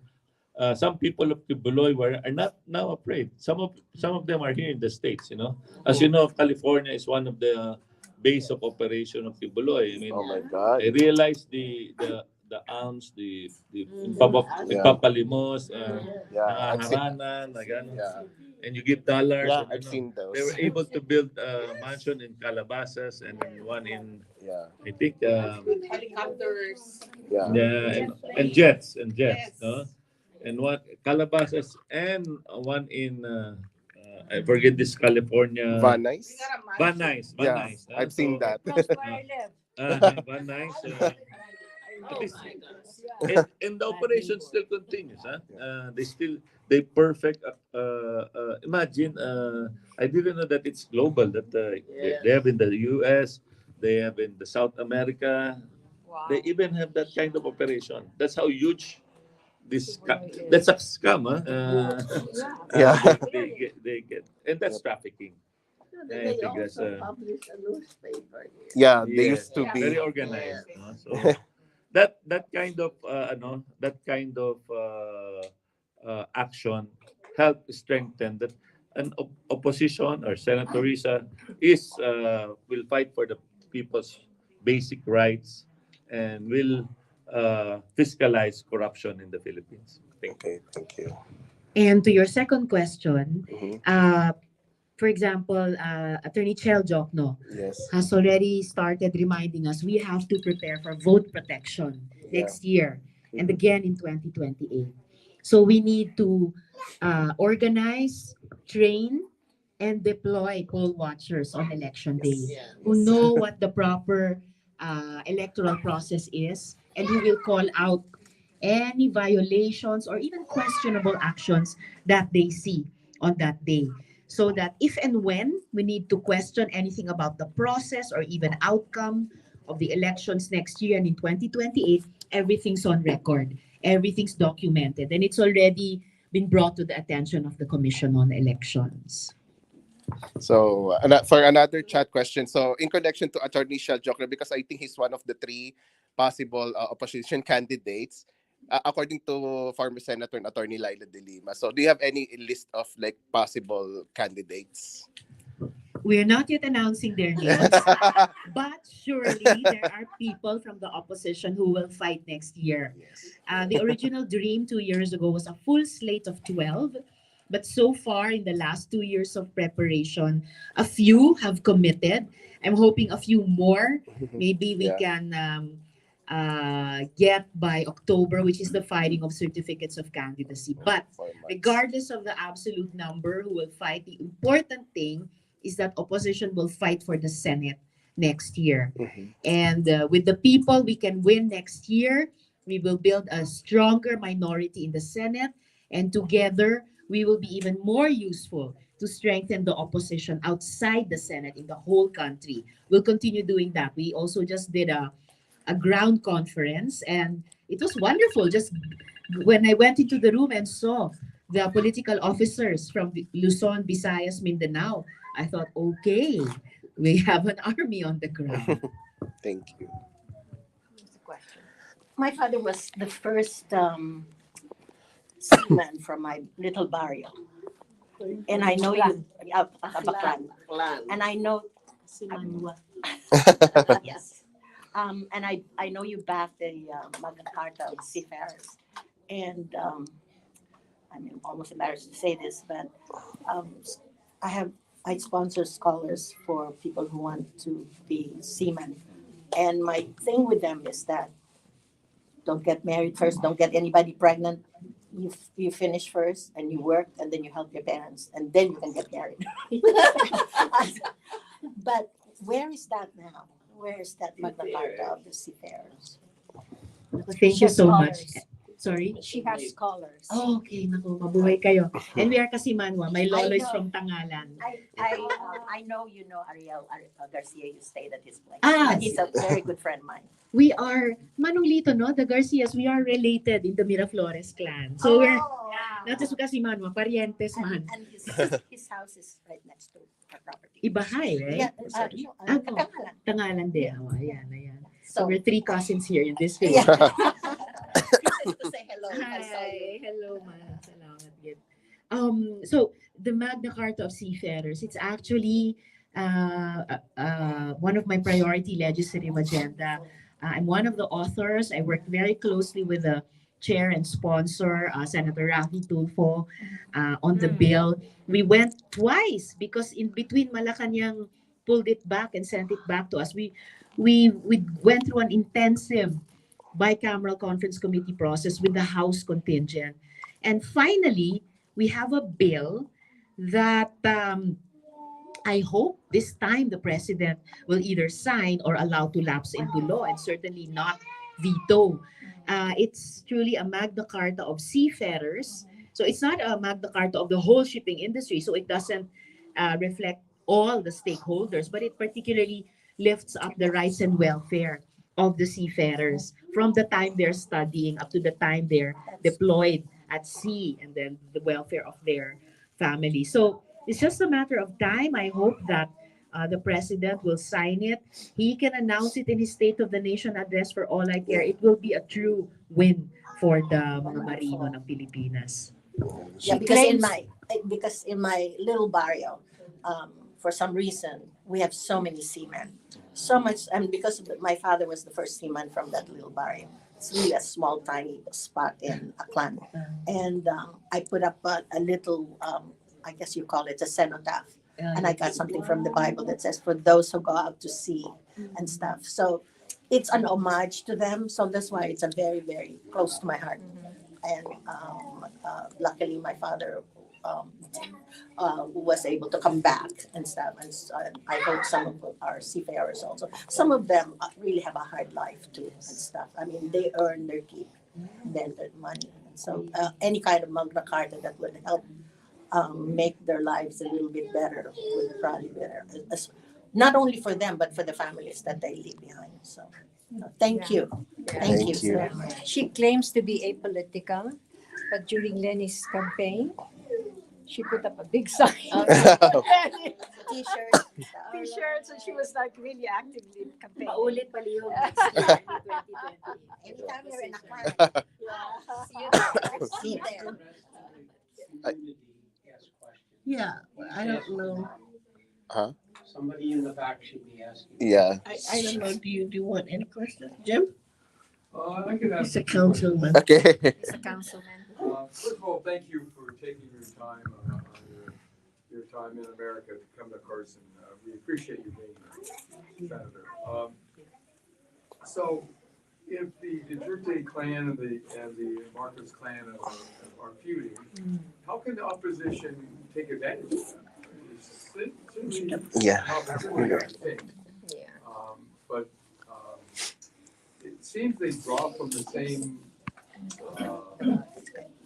some people of Kibuloy are not now afraid. Some of them are here in the states. As you know, California is one of the base of operation of Kibuloy. I mean, Oh my God. I realized the arms, the Yeah. papalimos, Yeah. I've seen. nangaharana, na gano'n. Yeah. And you give dollars. Yeah. And, I've seen they those. were able to build a mansion in Calabasas and one in, Yeah. I think, Helicopters. Yeah. yeah, and jets, no? And one Calabasas and one in I forget this California. Van Nuys. Van Yeah. Nuys. I've seen that. Close where I live. Van Nuys. At least, and the operation still continues. They perfect. Imagine. I didn't know that it's global. That they have in the U.S. They have in the South America. Wow. They even have that kind of operation. That's how huge that's a scam. Yeah. They get, and that's trafficking. I They think that's also publish a newspaper here. Yeah. They yes, used to be. very organized. No? So that kind of action help strengthen that an opposition or Senator Risa is will fight for the people's basic rights and will fiscalize corruption in the Philippines. Thank you. Okay. Thank you. And to your second question, Mhm. for example, Attorney Chel Jokno Yes. has already started reminding us we have to prepare for vote protection Yeah. next year and again in 2028. So we need to organize, train, and deploy poll watchers on election day who know what the proper electoral process is and who will call out any violations or even questionable actions that they see on that day. So that if and when we need to question anything about the process or even outcome of the elections next year and in 2028, everything's on record, everything's documented, and it's already been brought to the attention of the Commission on Elections. So, for another chat question, so in connection to Attorney Shell Joker, because I think he's one of the three possible opposition candidates, according to former Senator and Attorney Laila De Lima. So, do you have any list of like possible candidates? We're not yet announcing their names, but surely there are people from the opposition who will fight next year. The original dream 2 years ago was a full slate of 12, but so far in the last 2 years of preparation, a few have committed. I'm hoping a few more. Maybe we Yeah. can get by October, which is the filing of certificates of candidacy. But 4 months. regardless of the absolute number who will fight, the important thing is that opposition will fight for the Senate next year. Mhm. And with the people we can win next year, we will build a stronger minority in the Senate. And together, we will be even more useful to strengthen the opposition outside the Senate in the whole country. We'll continue doing that. We also just did a ground conference, and it was wonderful. Just when I went into the room and saw the political officers from Luzon, Visayas, Mindanao, I thought, okay, we have an army on the ground. Thank you. Here's the question. My father was the first seaman from my little barrio. And I know you, Baklan. And I know, yes. And I know you backed the Magna Carta of Seafarers. And I'm almost embarrassed to say this, but I sponsor scholars for people who want to be seamen. And my thing with them is that don't get married first, don't get anybody pregnant. You finish first and you work and then you help your parents and then you can get married. But where is that now? Where is that Magna Carta of the Seafarers? Thank She you has so much. scholars. Sorry? She has scholars. Oh, okay, naku, mabuhay kayo. And we are Kasimanwa. My lolo is know. from Tangalan. I know you know Ariel Garcia. You stayed at his place. Ah, He's a very good friend of mine. We are, Manolito, no? The Garcias, we are related in the Miraflores clan. So we're, not just Kasimanwa, parientes man. And his house is right next to our property. Ibahay, right? Yeah, no, Ah, Katangalan. Tangalan din. Oh, ayan, ayan. So So we're three cousins here in this room. yeah. He said to say hello. I saw Hi, you. hello, man. Salamat, Gid. So the Magna Carta of Seafarers, it's actually one of my priority legislative agenda. I'm one of the authors. I work very closely with the chair and sponsor, Senator Rafi Tulfo, on the bill. We went twice because in between Malacanang pulled it back and sent it back to us. We went through an intensive bicameral conference committee process with the House contingent. And finally, we have a bill that I hope this time the president will either sign or allow to lapse into law and certainly not veto. It's truly a Magna Carta of seafarers. So it's not a Magna Carta of the whole shipping industry. So it doesn't reflect all the stakeholders, but it particularly lifts up the rights and welfare of the seafarers from the time they're studying up to the time they're deployed at sea, and then the welfare of their family. So it's just a matter of time. I hope that the president will sign it. He can announce it in his State of the Nation address. For all I care, it will be a true win for the mga marino ng Pilipinas. Yeah, because in my little barrio, for some reason, we have so many seamen. So much, and because my father was the first seaman from that little barrio. It's really a small, tiny spot in Aklan. And I put up a little, I guess you call it a cenotaph. And I got something from the Bible that says, for those who go out to sea and stuff. So it's an homage to them. So that's why it's a very, very close to my heart. And luckily, my father was able to come back and stuff. And I hope some of our seafarers also. Some of them really have a hard life too and stuff. I mean, they earn their keep, then their money. So any kind of Magna Carta that would help make their lives a little bit better would probably be better. Not only for them, but for the families that they leave behind. So thank you. Thank you so much. She claims to be apolitical, but during Lenny's campaign, she put up a big sign. T-shirts. T-shirts, and she was like really actively campaigning. Paulit palihog Anytime you're in Aklan, see you there. See you there. Yeah, I don't know. Huh? Somebody in the back should be asking. Yeah. I don't know. Do you want any questions, Jim? I could He's ask. a councilman. Okay. He's a councilman. First of all, thank you for taking your time, your time in America to come to Carson. We appreciate you being here, Senator. So, if the Duterte clan and the Marcos clan are feuding, how can the opposition take advantage of that? Yeah. But it seems they draw from the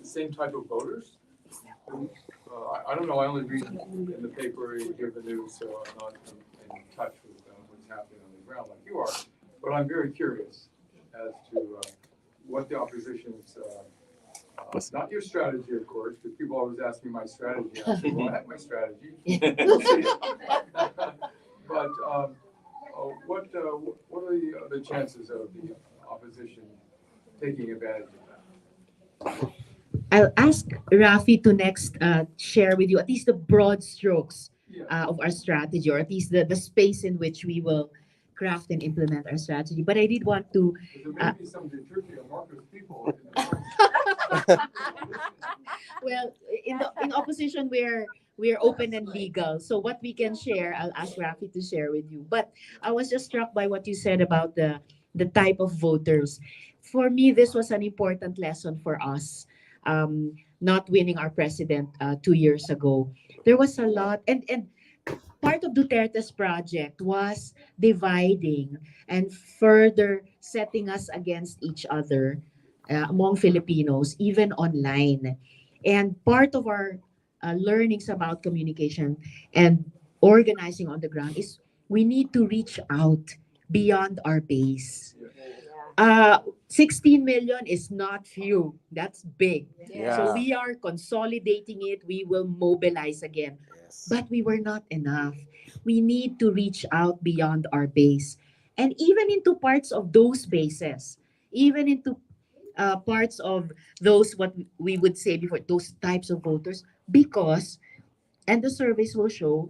same type of voters. I don't know. I only read in the paper, you hear the news, so I'm not in touch with what's happening on the ground like you are. But I'm very curious as to what the opposition's. Not your strategy, of course, because people always ask me my strategy. I say, well, I have my strategy. We'll see. But what are the chances of the opposition taking advantage of that? I'll ask Rafi to next share with you at least the broad strokes of our strategy, or at least the space in which we will craft and implement our strategy. But I did want to. There may be some Duterte or Marcos people. Well, in opposition, we're open and legal. So what we can share, I'll ask Rafi to share with you. But I was just struck by what you said about the type of voters. For me, this was an important lesson for us. Not winning our president 2 years ago, there was a lot, and part of Duterte's project was dividing and further setting us against each other among Filipinos, even online. And part of our learnings about communication and organizing on the ground is we need to reach out beyond our base. 16 million is not few. That's big. So Yeah. we are consolidating it. We will mobilize again. Yes. But we were not enough. We need to reach out beyond our base and even into parts of those bases, even into parts of those what we would say before, those types of voters, because, and the surveys will show,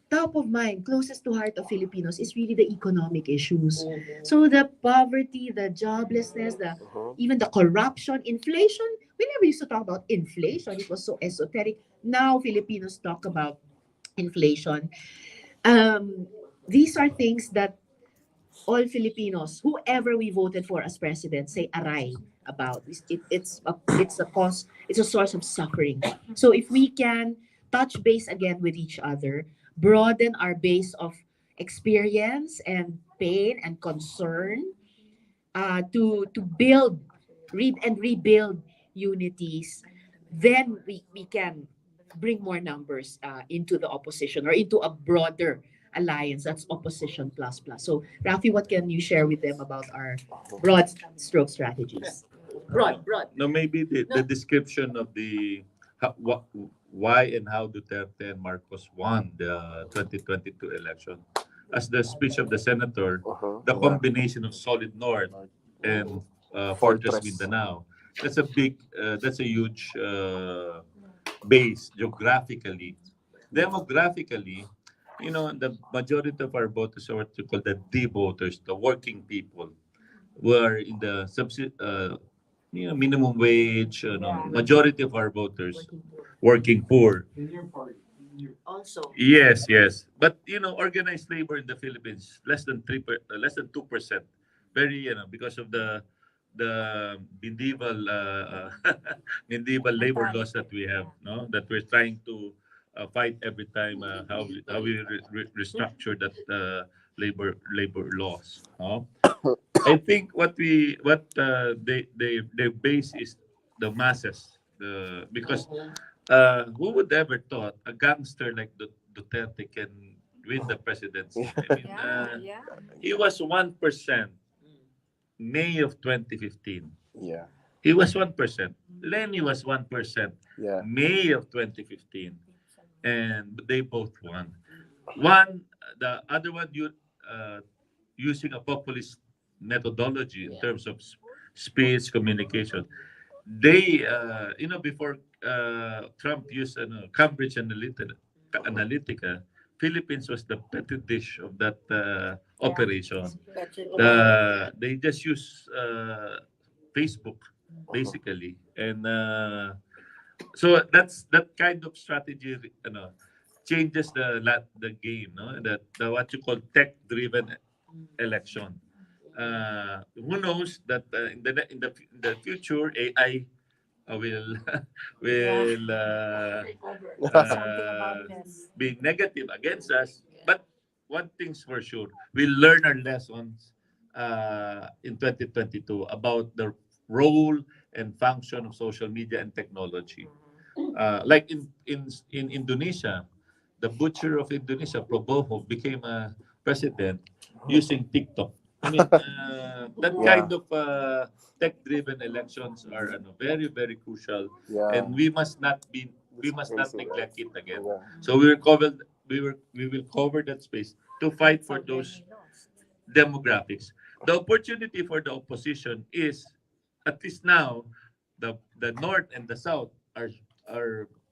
top of mind, closest to heart of Filipinos is really the economic issues. So the poverty, the joblessness, the Mhm. even the corruption, inflation. We never used to talk about inflation. It was so esoteric. Now Filipinos talk about inflation. Um, these are things that all Filipinos, whoever we voted for as president, say aray about. It's a cause, it's a source of suffering. So if we can touch base again with each other, broaden our base of experience and pain and concern, to build, and rebuild unities, then we can bring more numbers into the opposition or into a broader alliance that's opposition plus plus. So Rafi, what can you share with them about our broad stroke strategies? Broad. No, maybe the description of why and how Duterte and Marcos won the 2022 election. As the speech of the senator, the Yeah. combination of solid North and Fortress Fortress. Mindanao, that's a huge base geographically. Demographically, the majority of our voters are what you call the D voters, the working people, were in the minimum wage. Majority of our voters, working poor. In your party, Also. Yes, yes. But organized labor in the Philippines less than 2%. Very, because of the medieval medieval labor laws that we have, no, that we're trying to fight every time, how we restructure that labor laws, no? I think their base is the masses. Because who would ever thought a gangster like Duterte can win the presidency? I mean, he was 1% May of 2015. Yeah. He was 1%. Lenny was 1% Yeah. May of 2015, and they both won. One, the other one, using a populist methodology in terms of speech communication. They, before Trump used Cambridge Analytica, Philippines was the petri dish of that operation. They just use Facebook basically, and so that kind of strategy, changes the game, no? That the what you call tech driven election. Who knows that in the future AI will will Something about this. be negative against us. But one thing's for sure, we learn our lessons in 2022 about the role and function of social media and technology. Like in Indonesia, the butcher of Indonesia, Prabowo, became a president using TikTok. I mean, that Yeah. kind of tech-driven elections are very, very crucial, Yeah. and we must not Crazy, right? neglect it again. Yeah. So we will cover that space to fight for those demographics. The opportunity for the opposition is, at least now, the North and the South are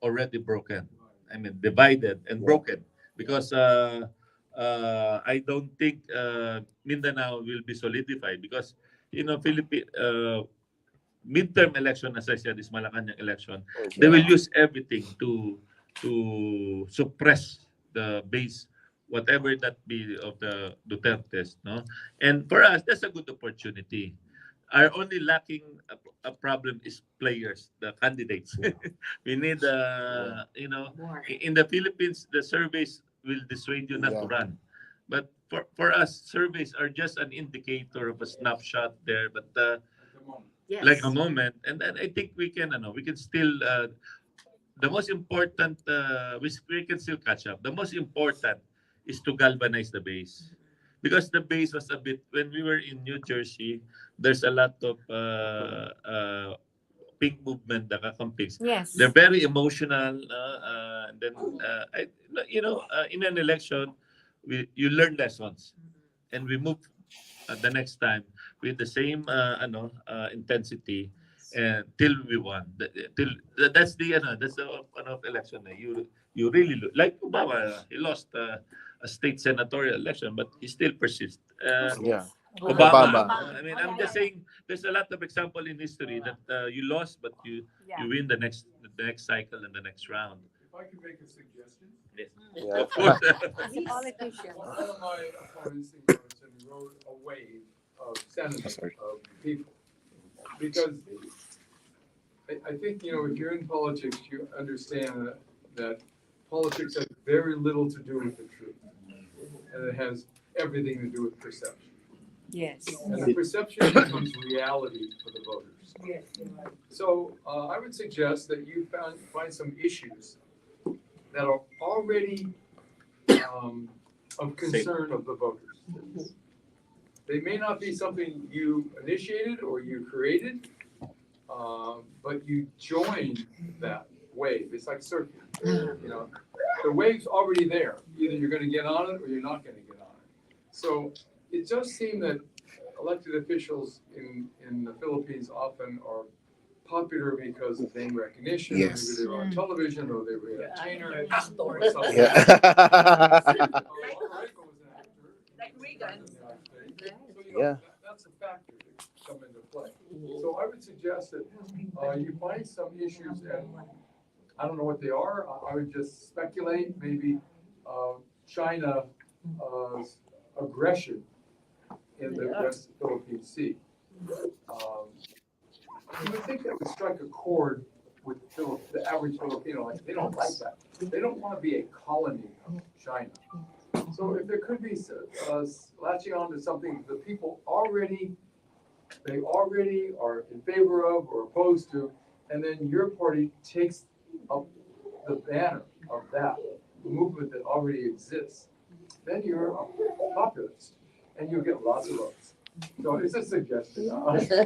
already broken. I mean, divided and broken, because I don't think Mindanao will be solidified, because Philippine midterm election, as I said, is Malacanang election. They will use everything to suppress the base, whatever that be, of the Dutertes, no? And for us, that's a good opportunity. Our only lacking a problem is players, the candidates. We need, More. in the Philippines, the surveys will dissuade you not to Yeah. run. But for us, surveys are just an indicator of a snapshot there, but At the moment. Yes. like a moment, and then I think we can still the most important we can still catch up. The most important is to galvanize the base, because the base was a bit, when we were in New Jersey, there's a lot of pink movement, the kakampigs. Yes. They're very emotional, and then in an election, you learn lessons, and we move the next time with the same intensity, and till we won. That's the election. You really like Obama. He lost a state senatorial election, but he still persists. Yeah. Obama. Obama. I mean, I'm just saying there's a lot of example in history that you lost, but you win the next cycle and the next round. If I could make a suggestion, Yes. Yeah. Of course. As a politician. one of my opponents in Wilmington wrote a wave of sentiment of people. Because I think, if you're in politics, you understand that politics has very little to do with the truth. And it has everything to do with perception. Yes. And the perception becomes reality for the voters. So I would suggest that you find some issues that are already of concern of the voters. They may not be something you initiated or you created, but you joined that wave. It's like surfing. The wave's already there. Either you're going to get on it or you're not going to get on it. So it does seem that elected officials in the Philippines often are popular because of name recognition. Yes. Maybe they were on television or they were entertainer. Yeah. Like Reagan. Yeah. That's a factor that come into play. So I would suggest that you find some issues, and I don't know what they are. I would just speculate, maybe China's aggression in the West Philippine Sea. You would think that would strike a chord with the average Filipino. Like, they don't like that. They don't want to be a colony of China. So if there could be latching on to something the people already are in favor of or opposed to, and then your party takes up the banner of that movement that already exists, then you're a populist and you'll get lots of votes. So it's a suggestion.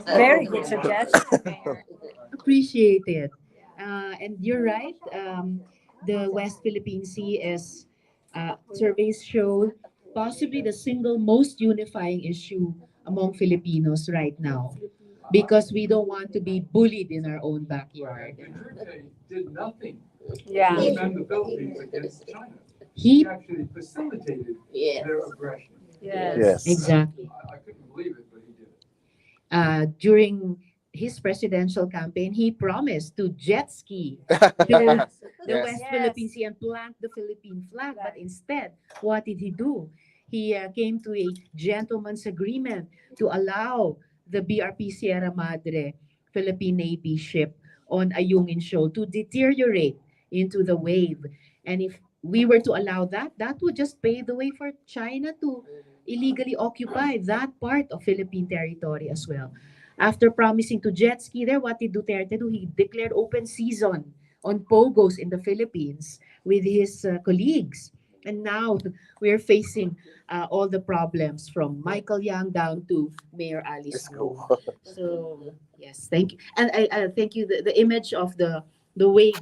Very good suggestion, Mayor. Appreciate it. And you're right. The West Philippine Sea is, surveys show, possibly the single most unifying issue among Filipinos right now, because we don't want to be bullied in our own backyard. Duterte did nothing to Yeah. defend the Philippines against China. He He actually facilitated Yes. their aggression. Yes. exactly. I couldn't believe it, but he did it. During his presidential campaign, he promised to jet ski the Yes. West Yes. Philippine Sea and plant the Philippine flag. But instead, what did he do? He came to a gentleman's agreement to allow the BRP Sierra Madre Philippine Navy ship on Ayungin Shoal to deteriorate into the wave. And if we were to allow that, that would just pave the way for China to illegally occupy that part of Philippine territory as well. After promising to jet ski there, what did Duterte do? He declared open season on POGOS in the Philippines with his colleagues. And now we're facing all the problems from Michael Yang down to Mayor Alice Let's Go. go. So yes, thank you, and I thank you. The image of the wave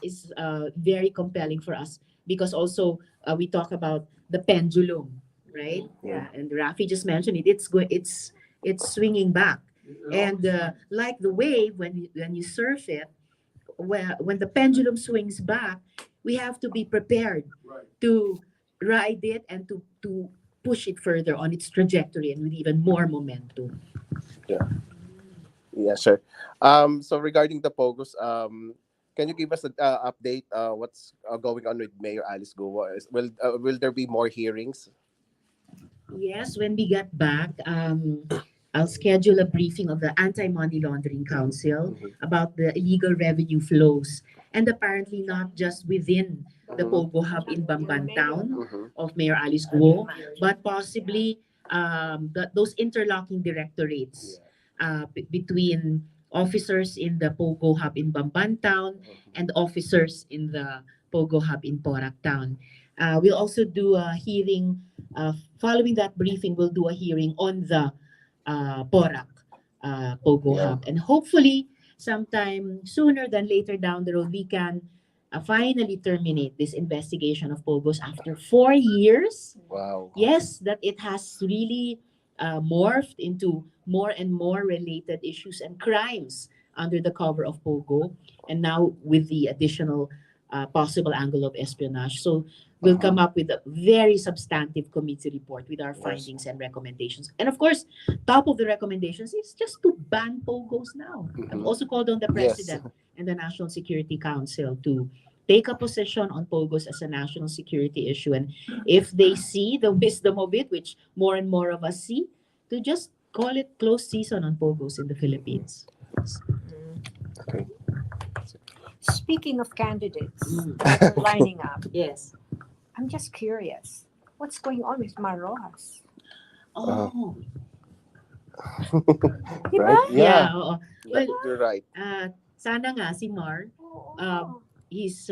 is very compelling for us, because also we talk about the pendulum, right? Yeah. And Rafi just mentioned it. It's swinging back, and like the wave, when you surf it, when the pendulum swings back, we have to be prepared Right. to ride it and to push it further on its trajectory and with even more momentum. Yeah, sure. So regarding the POGOS, can you give us an update? What's going on with Mayor Alice Go? Will there be more hearings? Yes, when we get back, I'll schedule a briefing of the Anti-Money Laundering Council about the illegal revenue flows. and apparently not just within the Pogo Hub in Bamban Town of Mayor Alice Guo, but possibly those interlocking directorates between officers in the Pogo Hub in Bamban Town and officers in the Pogo Hub in Porac Town. We'll also do a hearing. Following that briefing, we'll do a hearing on the Porac Pogo Hub. And hopefully, sometime sooner than later down the road, we can finally terminate this investigation of Pogos after 4 years. Wow. Yes, that it has really morphed into more and more related issues and crimes under the cover of Pogo, and now with the additional possible angle of espionage. So we'll come up with a very substantive committee report with our findings and recommendations. And of course, top of the recommendations is just to ban Pogos now. I've also called on the President and the National Security Council to take a position on Pogos as a national security issue. And if they see the wisdom of it, which more and more of us see, to just call it closed season on Pogos in the Philippines. Speaking of candidates that are lining up, Yes. I'm just curious. What's going on with Mar Rojas? Oh. Right? Yeah. Oo. Well, You're right. sana nga si Mar, he's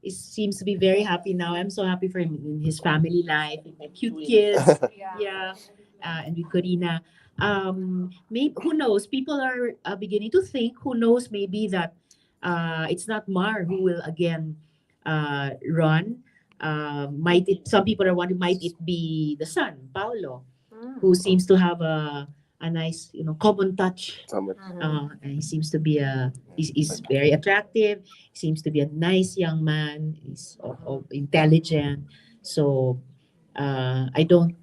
seems to be very happy now. I'm so happy for him in his family life, cute kids. Yeah. And with Corina. Maybe, who knows? People are beginning to think, who knows, maybe that it's not Mar who will again run. Some people are wondering, might it be the son, Paolo, who seems to have a nice, common touch. And he seems to be he's very attractive. He seems to be a nice young man. He's intelligent. So I don't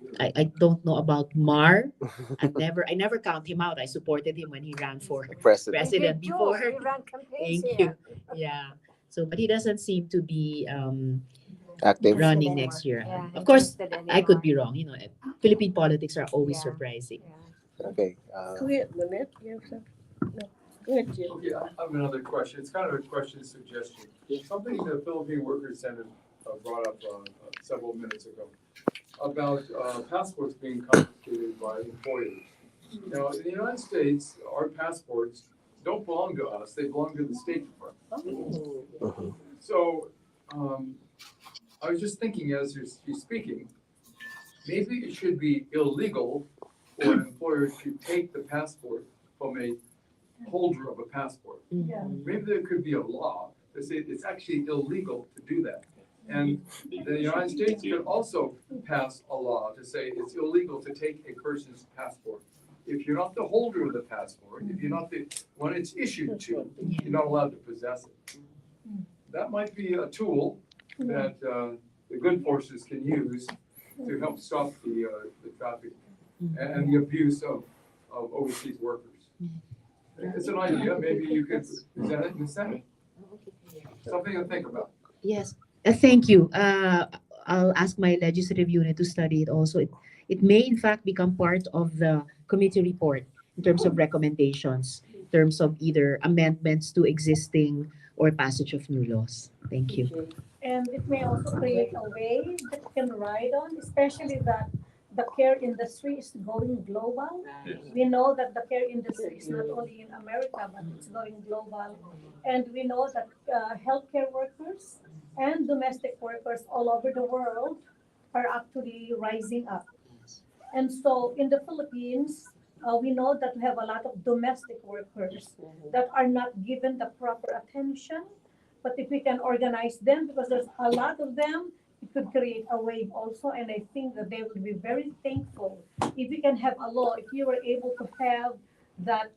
know about Mar. I never count him out. I supported him when he ran for president before. He ran campaigns Thank you. Yeah. So, but he doesn't seem to be Active. running next year. Yeah, Of course, interested I could be anymore. wrong. Philippine politics are always Yeah. surprising. Okay. Go ahead, Lynette. You have some? No. Go ahead, Jim. Okay, I have another question. It's kind of a question suggestion. Something the Philippine Workers Center brought up several minutes ago about passports being confiscated by employers. Now, in the United States, our passports don't belong to us, they belong to the State Department. So, I was just thinking as you're speaking, maybe it should be illegal for an employer to take the passport from a holder of a passport. Yeah. Maybe there could be a law that says it's actually illegal to do that. And the United States could also pass a law to say it's illegal to take a person's passport. If you're not the holder of the passport, if you're not the one it's issued to, you're not allowed to possess it. That might be a tool that the good forces can use to help stop the traffic and the abuse of overseas workers. It's an idea. Maybe you could present it in the Senate. Something to think about. Yes. Thank you. I'll ask my legislative unit to study it also. It may, in fact, become part of the committee report in terms of recommendations, in terms of either amendments to existing or passage of new laws. Thank you. And it may also create a way that you can ride on, especially that the care industry is going global. We know that the care industry is not only in America, but it's going global. And we know that healthcare workers and domestic workers all over the world are actually rising up. And so in the Philippines, we know that we have a lot of domestic workers that are not given the proper attention. But if we can organize them, because there's a lot of them, it could create a wave also. And I think that they will be very thankful if we can have a law, if you were able to have that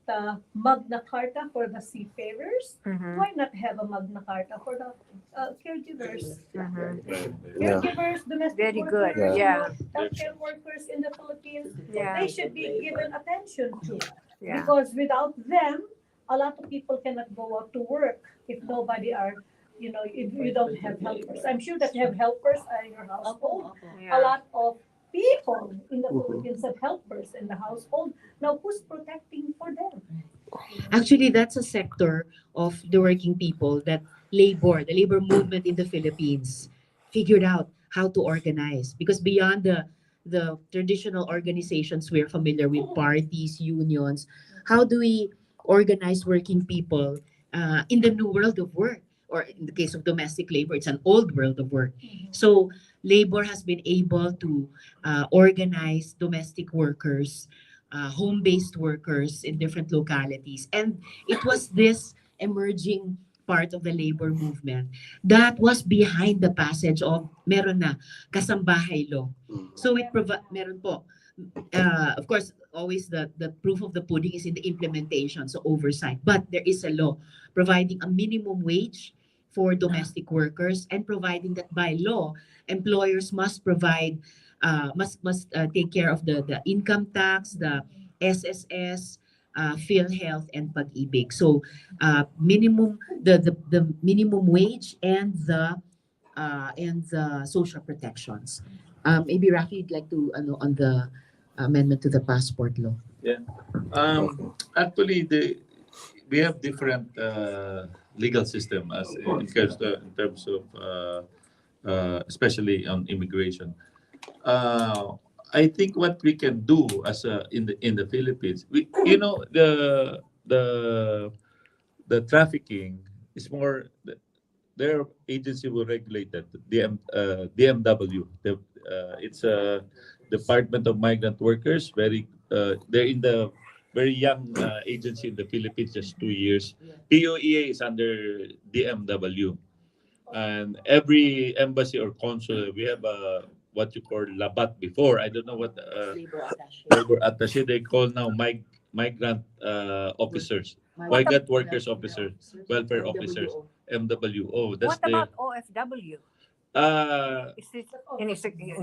Magna Carta for the seafarers, why not have a Magna Carta for the caregivers? Caregivers, domestic Very workers, good. Yeah. healthcare workers in the Philippines, Yeah. they should be given attention to. Yeah. Because without them, a lot of people cannot go out to work if nobody are, if you don't have helpers. I'm sure that you have helpers in your household. A lot of people in the Philippines have helpers in the household. Now, who's protecting for them? Actually, that's a sector of the working people that the labor movement in the Philippines, figured out how to organize. Because beyond the traditional organizations we're familiar with, parties, unions, how do we organize working people in the new world of work? Or in the case of domestic labor, it's an old world of work. So labor has been able to organize domestic workers, home-based workers in different localities. And it was this emerging part of the labor movement that was behind the passage of meron na kasambahay law. So meron po. Of course, always the proof of the pudding is in the implementation, so oversight. But there is a law providing a minimum wage for domestic workers and providing that by law, employers must provide, must take care of the income tax, the SSS, PhilHealth, and Pag-ibig. So the minimum wage and the social protections. Maybe Rafi, you'd like to on the amendment to the passport law. Actually, we have different legal system as in terms of especially on immigration. I think what we can do as in the Philippines, the trafficking is more. Their agency will regulate that. DMW. It's a Department of Migrant Workers. They're in the very young agency in the Philippines, just 2 years. POEA is under DMW, and every embassy or consul we have what you call labat before. I don't know what labor attaché they call now. Migrant officers, migrant workers officers, welfare officers, MWO. That's What about OFW? Is it in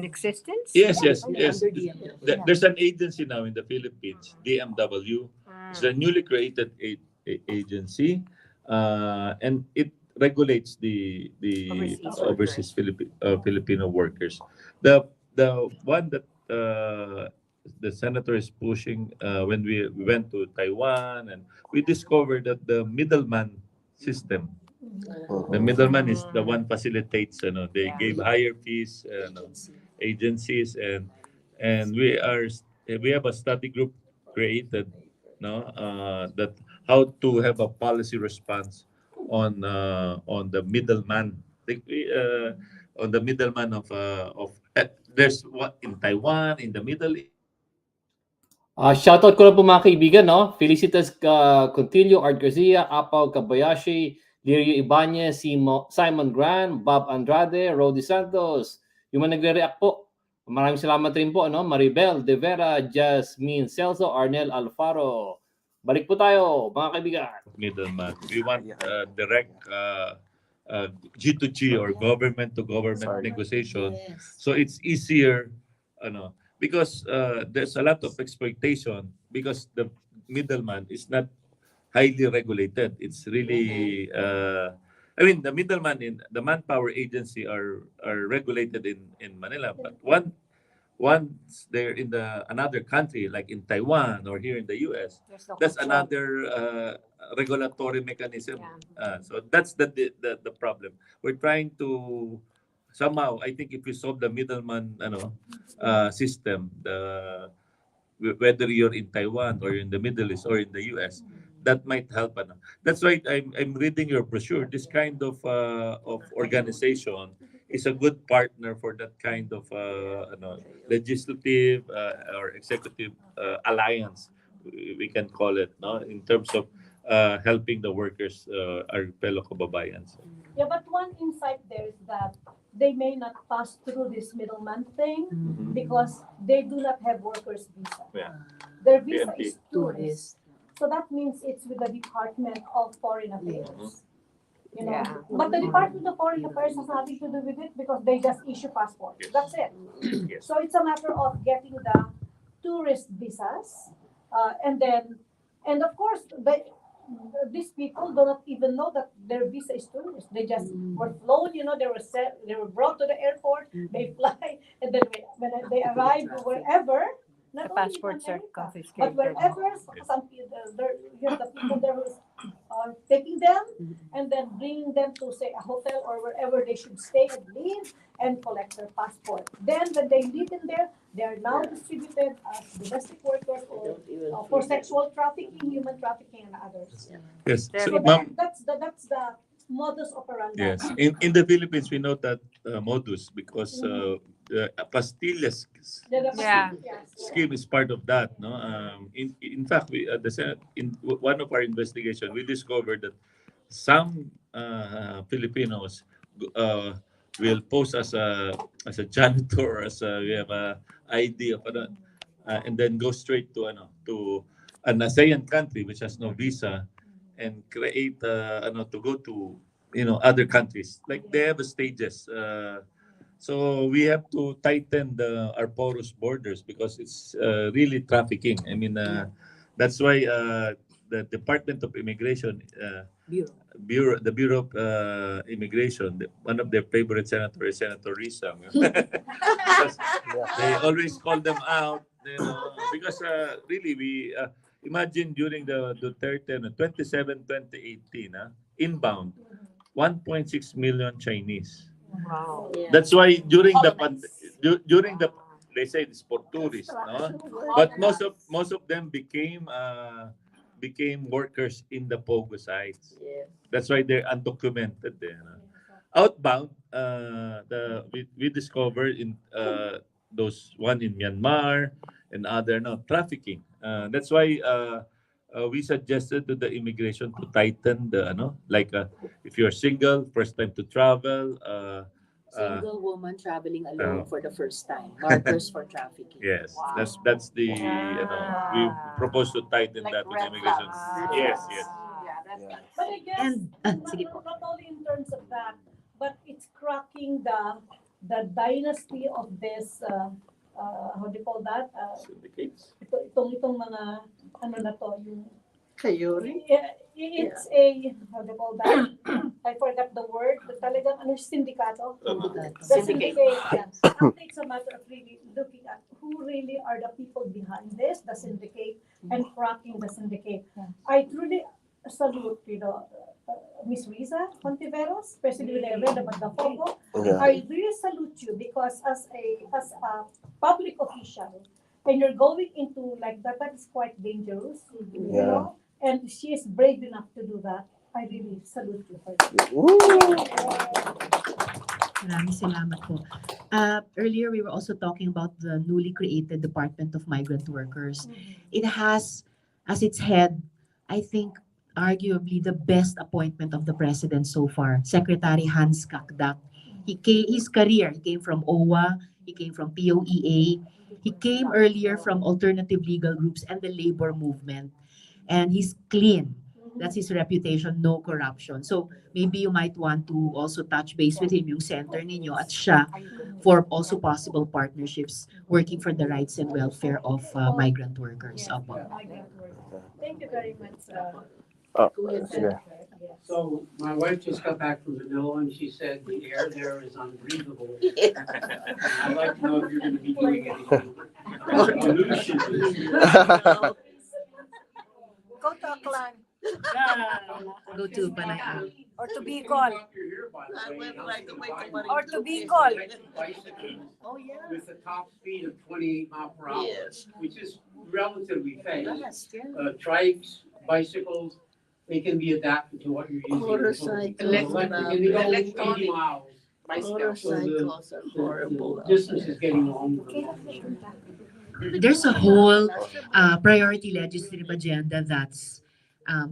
existence? Yes, yes, Okay, yes. under DMW. There's an agency now in the Philippines, DMW. It's a newly created agency, and it regulates the overseas Filipino workers. The one that the senator is pushing when we went to Taiwan, and we discovered that the middleman system. The middleman is the one facilitates. They gave higher fees, agencies, and we have a study group created, no, that how to have a policy response on the middleman. On the middleman there's what in Taiwan, in the Middle East. Shoutout ko lang po mga kaibigan, no? Felicitas Contillo, Art Garcia, Apaw Kabayashi, Lirio Ibanez, Simon Gran, Bob Andrade, Rodi Santos. Yung mga nagre-react po. Maraming salamat rin po, no? Maribel De Vera, Jasmine Celso, Arnel Alfaro. Balik po tayo, mga kaibigan. Middleman. We want direct G2G or government to government negotiation. Yes. So it's easier, because there's a lot of exploitation because the middleman is not highly regulated. It's really, the middleman in the manpower agency are regulated in Manila, but once they're in another country, like in Taiwan or here in the US, that's another regulatory mechanism. So that's the problem. We're trying to somehow, I think, if we solve the middleman, system, whether you're in Taiwan or in the Middle East or in the US, that might help. That's why I'm reading your brochure. This kind of organization is a good partner for that kind of legislative or executive alliance, we can call it, no, in terms of helping the workers, our fellow kababayans. Yeah, but one insight there is that they may not pass through this middleman thing because they do not have workers visa. Yeah. Their visa PNP. is tourist. So that means it's with the Department of Foreign Affairs. You know, Yeah. but the Department of Foreign Affairs has nothing to do with it because they just issue passports. Yes. That's it. Yes. So it's a matter of getting the tourist visas, and of course, these people do not even know that their visa is tourist. They just were flown. They were brought to the airport. They fly, and then when they arrive wherever, not The only in passports are America, confiscated. but wherever, some people, you have the people there who are taking them, and then bringing them to, say, a hotel or wherever they should stay and live, and collect their passport. Then when they live in there, they are now distributed as domestic workers or for sexual trafficking, human trafficking, and others. Yes. So, So ma'am, that's the modus operandi. yes. In the Philippines, we know that modus because pastillas Yeah. scheme is part of that. No. In fact, we the Senate in one of our investigation, we discovered that some Filipinos uh, will pose as a janitor, as a, we have a ID of ano, and then go straight to an ASEAN country which has no visa and create to go to other countries like they have stages. So we have to tighten our porous borders because it's really trafficking. I mean, that's why the Department of Immigration, the Bureau of Immigration, one of their favorite senators is Senator Risa. Because they always call them out, because really we imagine during the Duterte 27, 2018, inbound 1.6 million Chinese. Wow. Yeah. That's why during the they say it's for tourists, no? But most of them became workers in the POGO sites. Yes. That's why they're undocumented there. No? Outbound, we discovered in those one in Myanmar and other no trafficking. That's why we suggested to the immigration to tighten the like if you're single, first time to travel. Single woman traveling alone Oh. for the first time. Markers for trafficking. Yes, Wow. that's the we propose to tighten Like that with red immigration. flags. Yes, yes. But I guess And, sige po. not only in terms of that, but it's cracking the dynasty of this how do you call that? Syndicates. Itong mga ano na to yung Kayuri? yeah, it's a how do you call that? I forgot the word. But talagang ano sindikato? The syndicate. Yeah. Actually, it's a matter of really looking at who really are the people behind this, the syndicate, and cracking the syndicate. I truly salute, Miss Risa Hontiveros, especially with the red about the FOGO. I really salute you because as a public official, and you're going into like that is quite dangerous, you know. And she is brave enough to do that. I really salute you for that. Maraming salamat po. Earlier, we were also talking about the newly created Department of Migrant Workers. It has as its head, I think, arguably the best appointment of the president so far, Secretary Hans Kakdak. His career, he came from OWA, he came from POEA, he came earlier from alternative legal groups and the labor movement. And he's clean. That's his reputation, no corruption. So maybe you might want to also touch base with him, yung center ninyo at siya, for also possible partnerships working for the rights and welfare of migrant workers. Opo. Thank you very much. So my wife just got back from Manila and she said the air there is unbreathable. I'd like to know if you're going to be doing anything about pollution. Go to Aklan Go to Panay. or to Bicol I went right away to or to Bicol. Bicycles Oh, yeah. with a top speed of 28 miles per hour, Yes. which is relatively fast. Yes, yeah. Trikes, bicycles, they can be adapted to what you're using. Motorcycles, Electric, and they go 80 miles. Motorcycles are horrible. The distance is getting longer. There's a whole priority legislative agenda that's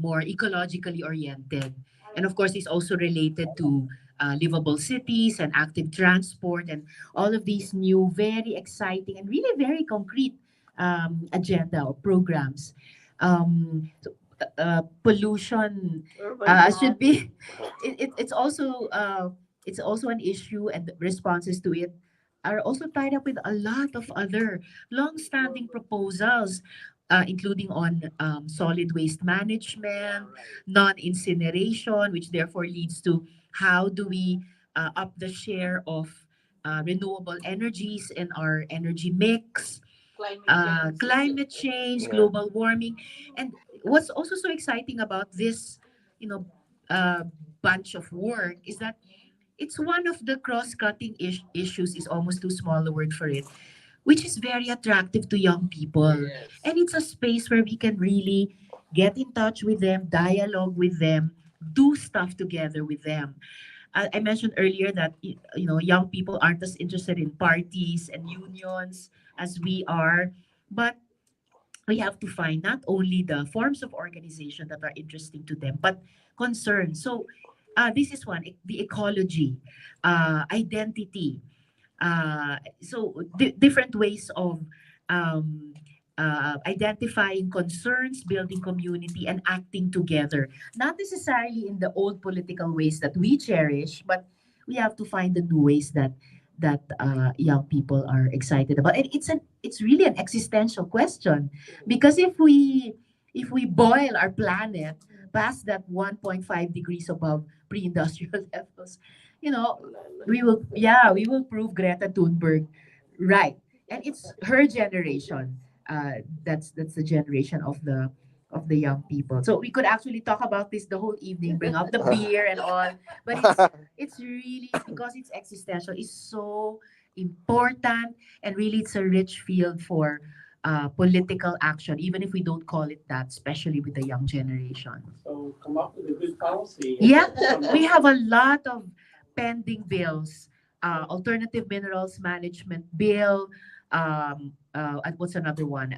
more ecologically oriented. And of course, it's also related to livable cities and active transport and all of these new, very exciting and really very concrete agenda or programs. Pollution should be, it's also an issue, and the responses to it are also tied up with a lot of other long-standing proposals, including on solid waste management, non-incineration, which therefore leads to how do we up the share of renewable energies in our energy mix, climate change, global warming. And what's also so exciting about this, bunch of work is that it's one of the cross-cutting issues, is almost too small a word for it, which is very attractive to young people. And it's a space where we can really get in touch with them, dialogue with them, do stuff together with them. I mentioned earlier that young people aren't as interested in parties and unions as we are, but we have to find not only the forms of organization that are interesting to them, but concerns. So this is one, the ecology, identity. Different ways of um, identifying concerns, building community, and acting together. Not necessarily in the old political ways that we cherish, but we have to find the new ways that young people are excited about. And it's really an existential question, because if we boil our planet past that 1.5 degrees above pre-industrial levels, we will prove Greta Thunberg right. And it's her generation. That's the generation of the young people. So we could actually talk about this the whole evening, bring up the beer and all. But it's really, because it's existential, it's so important, and really it's a rich field for political action, even if we don't call it that, especially with the young generation. So come up with a good policy. Yeah, we have a lot of pending bills. Alternative minerals management bill. And what's another one?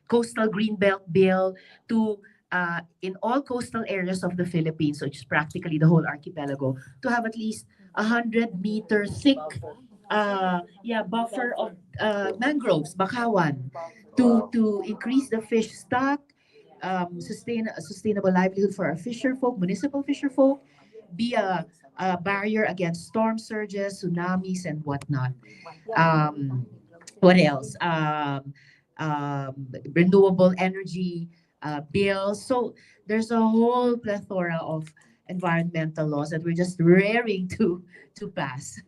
Coastal Greenbelt bill to in all coastal areas of the Philippines, which is practically the whole archipelago, to have at least 100-meter thick buffer of mangroves, bakawan, to increase the fish stock, sustain a sustainable livelihood for our fisher folk, municipal fisher folk, be a barrier against storm surges, tsunamis, and whatnot. What else? Renewable energy bills. So there's a whole plethora of environmental laws that we're just raring to pass.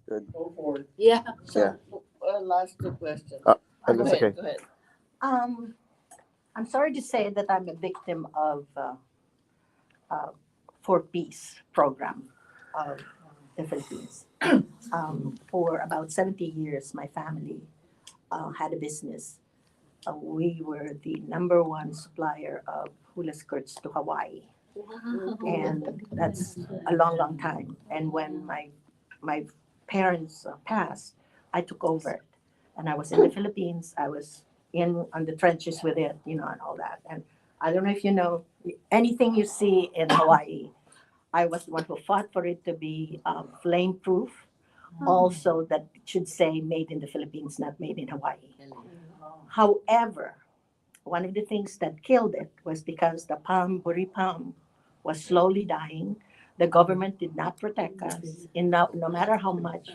Go for it. Yeah. Yeah. So, last two questions. And that's okay. Go ahead. I'm sorry to say that I'm a victim of for peace program of the Philippines. For about 70 years, my family had a business. We were the number one supplier of hula skirts to Hawaii, and that's a long, long time. And when my parents passed, I took over it, and I was in the Philippines. I was in on the trenches with it, and all that. And I don't know if you know, anything you see in Hawaii, I was the one who fought for it to be flame proof. Also, that it should say made in the Philippines, not made in Hawaii. However, one of the things that killed it was because the buri palm was slowly dying. The government did not protect us. No matter how much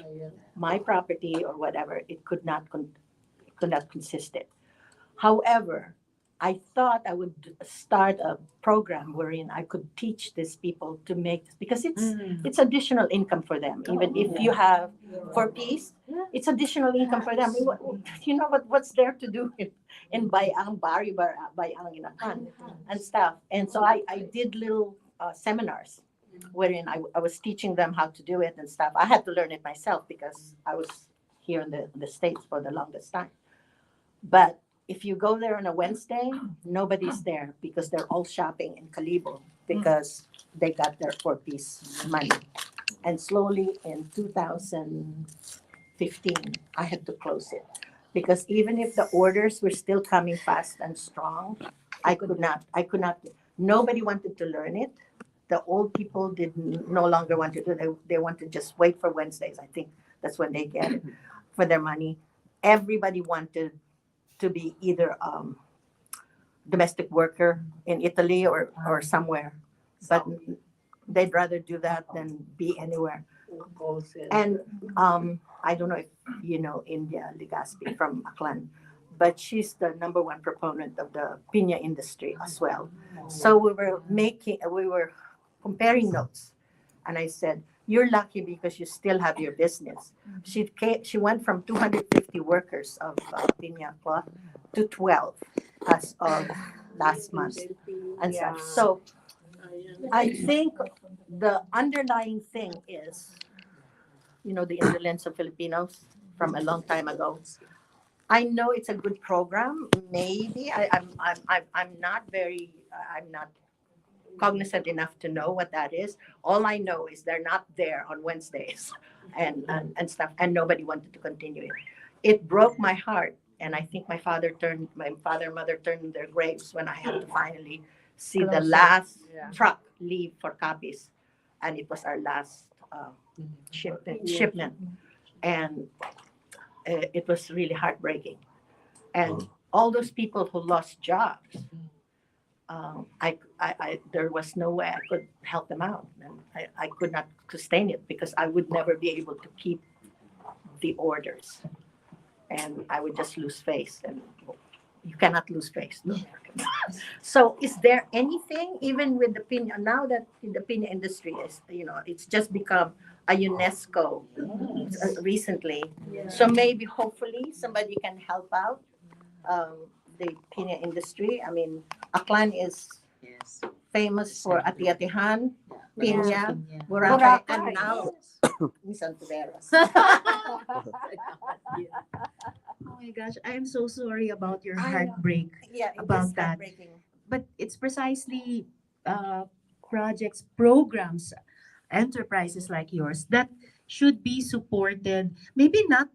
my property or whatever, it could not consist it. However, I thought I would start a program wherein I could teach these people to make this, because it's additional income for them. Even if you have for peace, it's additional income for them. What's there to do in Bayang, Bayang in Akan and stuff. And so I did little seminars wherein I was teaching them how to do it and stuff. I had to learn it myself because I was here in the States for the longest time. But if you go there on a Wednesday, nobody's there because they're all shopping in Kalibo because they got their four-piece money. And slowly in 2015, I had to close it because even if the orders were still coming fast and strong, I could not. Nobody wanted to learn it. The old people no longer want to do it. They want to just wait for Wednesdays. I think that's when they get it for their money. Everybody wanted to be either domestic worker in Italy or somewhere, but they'd rather do that than be anywhere. And I don't know if you know India Legaspi from Aklan, but she's the number one proponent of the piña industry as well. So we were comparing notes, and I said, "You're lucky because you still have your business." She went from 250 workers of piña cloth to 12 as of last month and stuff. So I think the underlying thing is, the indolence of Filipinos from a long time ago. I know it's a good program. Maybe I'm not very, I'm not cognizant enough to know what that is. All I know is they're not there on Wednesdays and stuff, and nobody wanted to continue it. It broke my heart, and I think my father and mother turned in their graves when I had to finally see the last truck leave for copies, and it was our last shipment, and it was really heartbreaking. And all those people who lost jobs, there was no way I could help them out, and I could not sustain it because I would never be able to keep the orders, and I would just lose face, and you cannot lose face. No. So, is there anything, even with the pina, now that the pina industry is, it's just become a UNESCO recently, so maybe hopefully somebody can help out the pina industry. I mean, Aklan is famous for ati-atihan, pinya, Boracay, and now Risa Hontiveros. Oh my gosh, I am so sorry about your heartbreak Yeah, it about is that. heartbreaking. But it's precisely projects, programs, enterprises like yours that should be supported, maybe not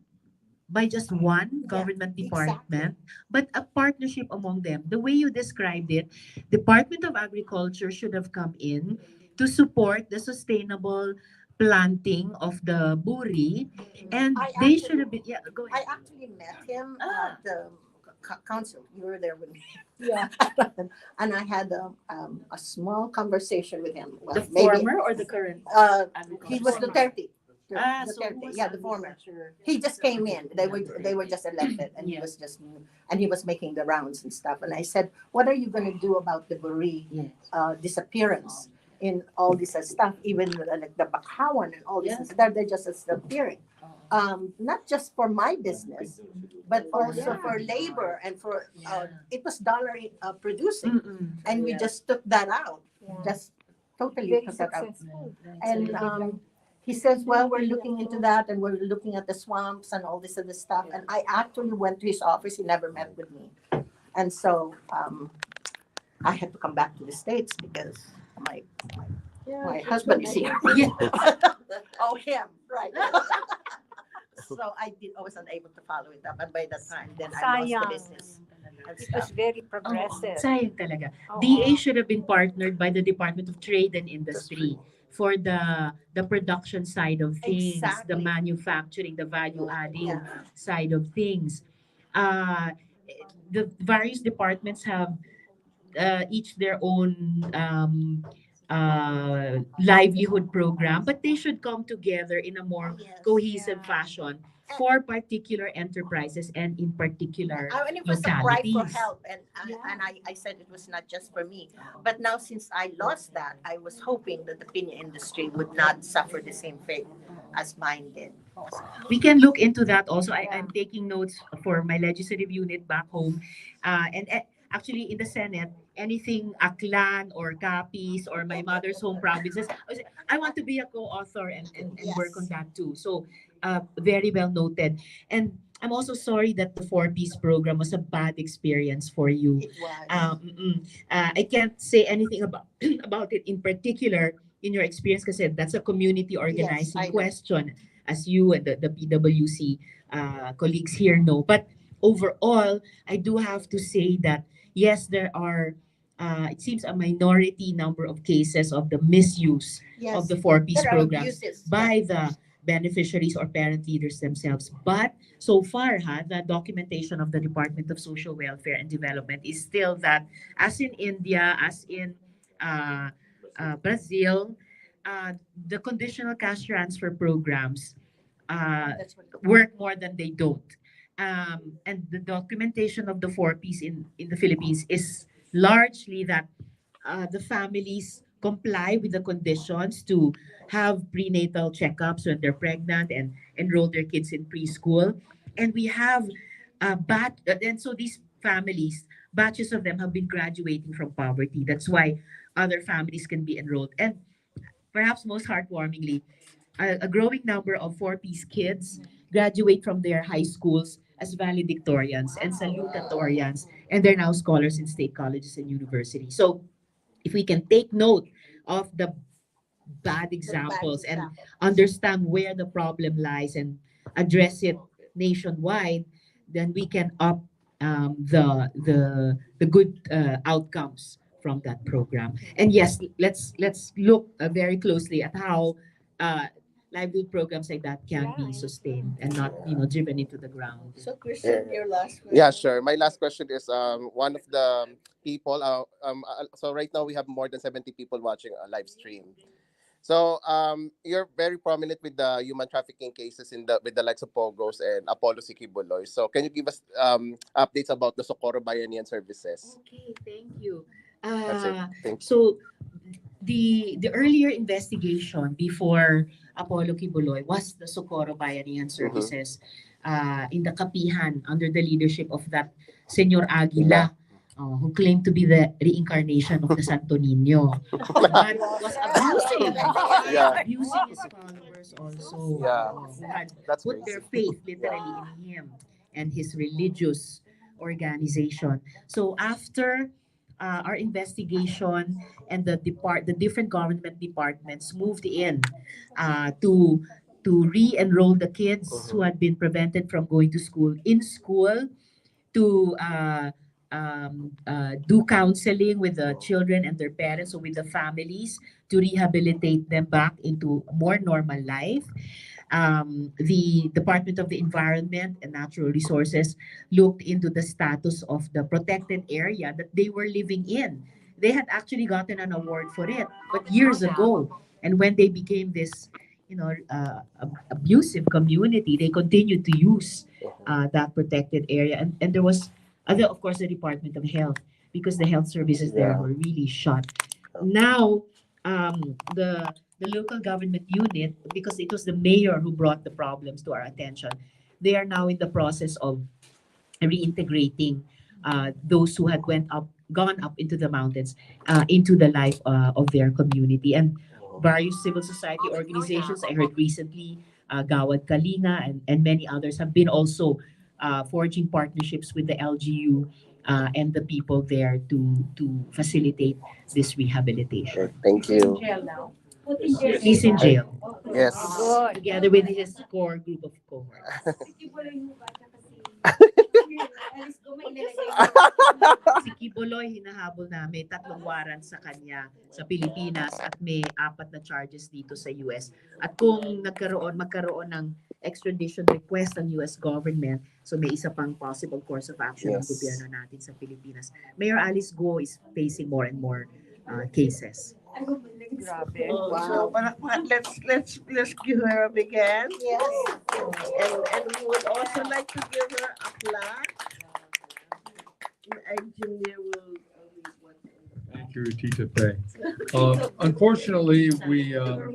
by just one government department, but a partnership among them. The way you described it, Department of Agriculture should have come in to support the sustainable planting of the buri, and they should have been. Yeah, go I ahead. actually met him at the council. You were there with me. Yeah. And I had a small conversation with him. Well, The former or the current? He was Duterte. So Duterte. who was Yeah, the former. He just came in. They were just elected, and he Yeah. was just new, and he was making the rounds and stuff. And I said, "What are you going to do about the Buri disappearance in all this stuff? Even like the Bakawan and all this stuff, they're just disappearing. Not just for my business, but also for labor and for it was dollar producing, and we just took that out, just totally Very took that out. successful. And he says, well, we're looking into that, and we're looking at the swamps and all this other stuff. And I actually went to his office. He never met with me, and so I had to come back to the States because my husband is here. Oh, him, right. So I was unable to follow it up, and by that time, then I lost the Sayang. business and It was stuff. very Oh, progressive. sayang talaga. Oo. DA should have been partnered by the Department of Trade and Industry for the production side of things, the Exactly. manufacturing, the value adding Yeah. side of things. The various departments have each their own livelihood program, but they should come together in a more Yes. cohesive fashion for particular enterprises and in particular And it was a cry for localities. help, and I said it was not just for me. But now, since I lost that, I was hoping that the pinya industry would not suffer the same fate as mine did. We can look into that also. I'm taking notes for my legislative unit back home. And actually in the Senate, anything Aklan or Capiz or my mother's home provinces, I want to be a co-author and work on that too. So very well noted. And I'm also sorry that the four-piece program was a bad experience for you. It was. I can't say anything about about it in particular in your experience because that's a community organizing I know. question, as you and the PWC colleagues here know. But overall, I do have to say that yes, there are. It seems a minority number of cases of the misuse Yes. of the four-piece There are programs abuses. by the beneficiaries or parent leaders themselves. But so far, the documentation of the Department of Social Welfare and Development is still that, as in India, as in Brazil, the conditional cash transfer programs That's what work more than they don't. And the documentation of the four-piece in the Philippines is largely that the families comply with the conditions to have prenatal checkups when they're pregnant and enroll their kids in preschool. And we have and so these families batches of them have been graduating from poverty. That's why other families can be enrolled. And perhaps most heartwarmingly, a growing number of four-piece kids graduate from their high schools as valedictorians and salutatorians, and they're now scholars in state colleges and universities. So if we can take note of the bad examples and understand where the problem lies and address it nationwide, then we can up the good outcomes from that program. And yes, let's look very closely at how uh, livelihood programs like that can be sustained and not driven into the ground. So Christian, your last question. Yeah, sure. My last question is one of the people. So right now we have more than 70 people watching a live stream. So you're very prominent with the human trafficking cases in the with the likes of Pogos and Apollo Sikibuloy. So can you give us updates about the Socorro Bayanihan services? Okay, thank you. That's it. Thank you. So the earlier investigation before Apollo Kibuloy was the Socorro Bayanihan Services in the Kapihan under the leadership of that Senor Aguila, who claimed to be the reincarnation of the Santo Niño, but was abusing, Yeah. abusing his followers also, Yeah. who had That's put their crazy. faith literally in him and his religious organization. So after our investigation and the different government departments moved in to re-enroll the kids who had been prevented from going to school in school, to do counseling with the children and their parents, or with the families, to rehabilitate them back into a more normal life. The Department of the Environment and Natural Resources looked into the status of the protected area that they were living in. They had actually gotten an award for it, but years ago. And when they became this, abusive community, they continued to use that protected area. And there was other, of course, the Department of Health, because the health services there Yeah. were really shut. Now, the local government unit, because it was the mayor who brought the problems to our attention, they are now in the process of reintegrating those who had gone up into the mountains, into the life of their community. And various civil society organizations, I heard recently, Gawad Kalinga and many others have been also forging partnerships with the LGU and the people there to facilitate this rehabilitation. Thank you. Jail now. He's in jail, Yes. together with his core group of cohorts. Si Kibuloy, hinahabol namin 3 warrants sa kanya sa Pilipinas at may 4 na charges dito sa US. At kung magkaroon ng extradition request ng US government, so may isa pang possible course of action ng Yes. gobyerno natin sa Pilipinas. Mayor Alice Go is facing more and more cases. Grabe. Oh, so let's give her a big hand. Yes. And we would also like to give her a plaque. The engineer will read what. Thank you, Tita Pei. Unfortunately, we have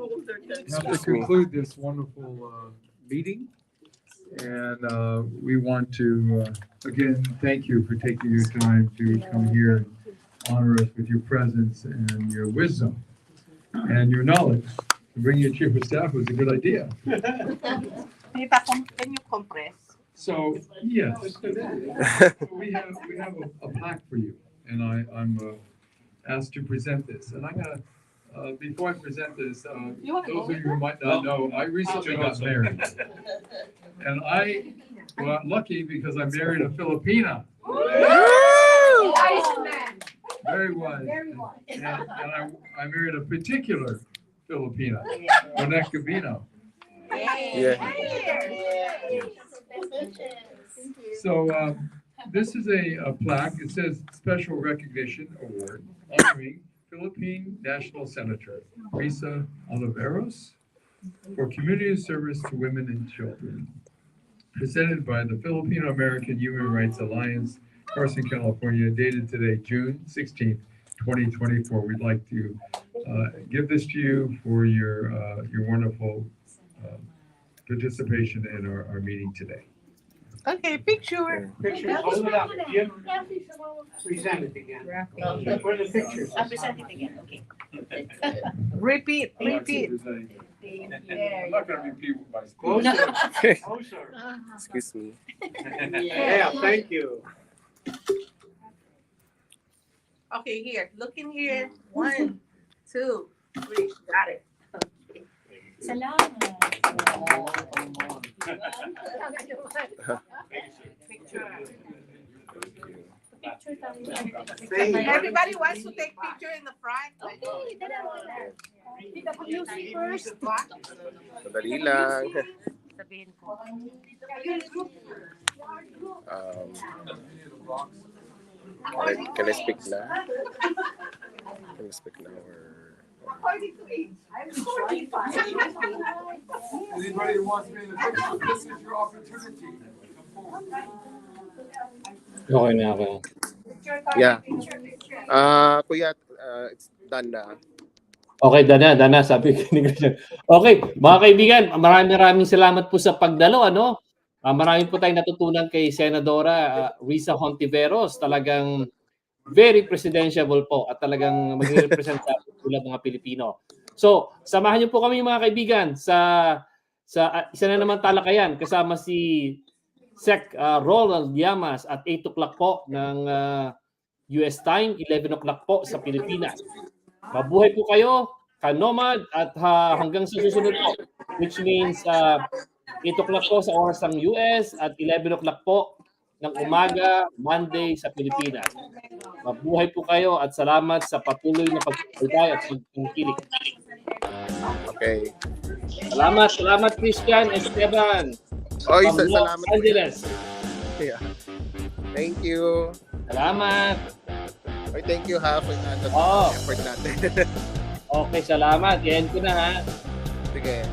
to conclude this wonderful meeting. And we want to, again, thank you for taking your time to come here and honor us with your presence and your wisdom and your knowledge. To bring your chief of staff was a good idea. Can you compress? So, yes, we have a plaque for you, and I'm asked to present this. And I'm gonna, before I present this, those of you who might not know, I recently got married. And I'm lucky because I married a Filipina. Wise man. Very wise. Very wise. And I married a particular Filipina, Onek Gabino. Yeah. So this is a plaque. It says Special Recognition Award honoring Philippine National Senator Risa Hontiveros for community service to women and children. Presented by the Filipino American Human Rights Alliance, Carson, California, dated today, June 16th, 2024. We'd like to give this to you for your wonderful participation in our meeting today. Okay, picture. Picture, hold it up. Jim, present it again. Where are the pictures? I'll present it again, okay. Repeat. I'm not gonna repeat what my. Closer, Okay. closer. Excuse me. Yeah, thank you. Okay, here. Look in here. 1, 2, 3. Got it. Salamat. Everybody wants to take picture in the front. Okay, dalawa na. PWC first. Madali lang. Sabihin ko. Can I speak now? Can I speak now or? According to age, I'm 45. Anybody who wants to be in the picture, this is your opportunity. Come forward. Okay na ako. Yeah. Kuya, it's done na. Okay, Dana, sabi ko ni Christian. Okay, mga kaibigan, maraming salamat po sa pagdalo, ano? Marami po tayong natutunan kay Senadora Risa Hontiveros. Talagang very presidentiable po at talagang magre-represent sa tulad mga Pilipino. So, samahan niyo po kami mga kaibigan sa isa na naman talakayan kasama si Sec Ronald Llamas at 8 o'clock po ng US time, 11 o'clock po sa Pilipinas. Mabuhay po kayo, ka-nomad, at hanggang sa susunod po, which means 8 o'clock po sa oras ng US at 11 o'clock po ng umaga, Monday sa Pilipinas. Mabuhay po kayo at salamat sa patuloy na pagsubaybay at pagtungkilik. Okay. Salamat Christian Esteban. Oy, From Los salamat. Angeles. Yeah. Thank you. Salamat. Oy, thank you ha for Oo. effort natin. Okay, salamat. Yan ko na ha. Sige.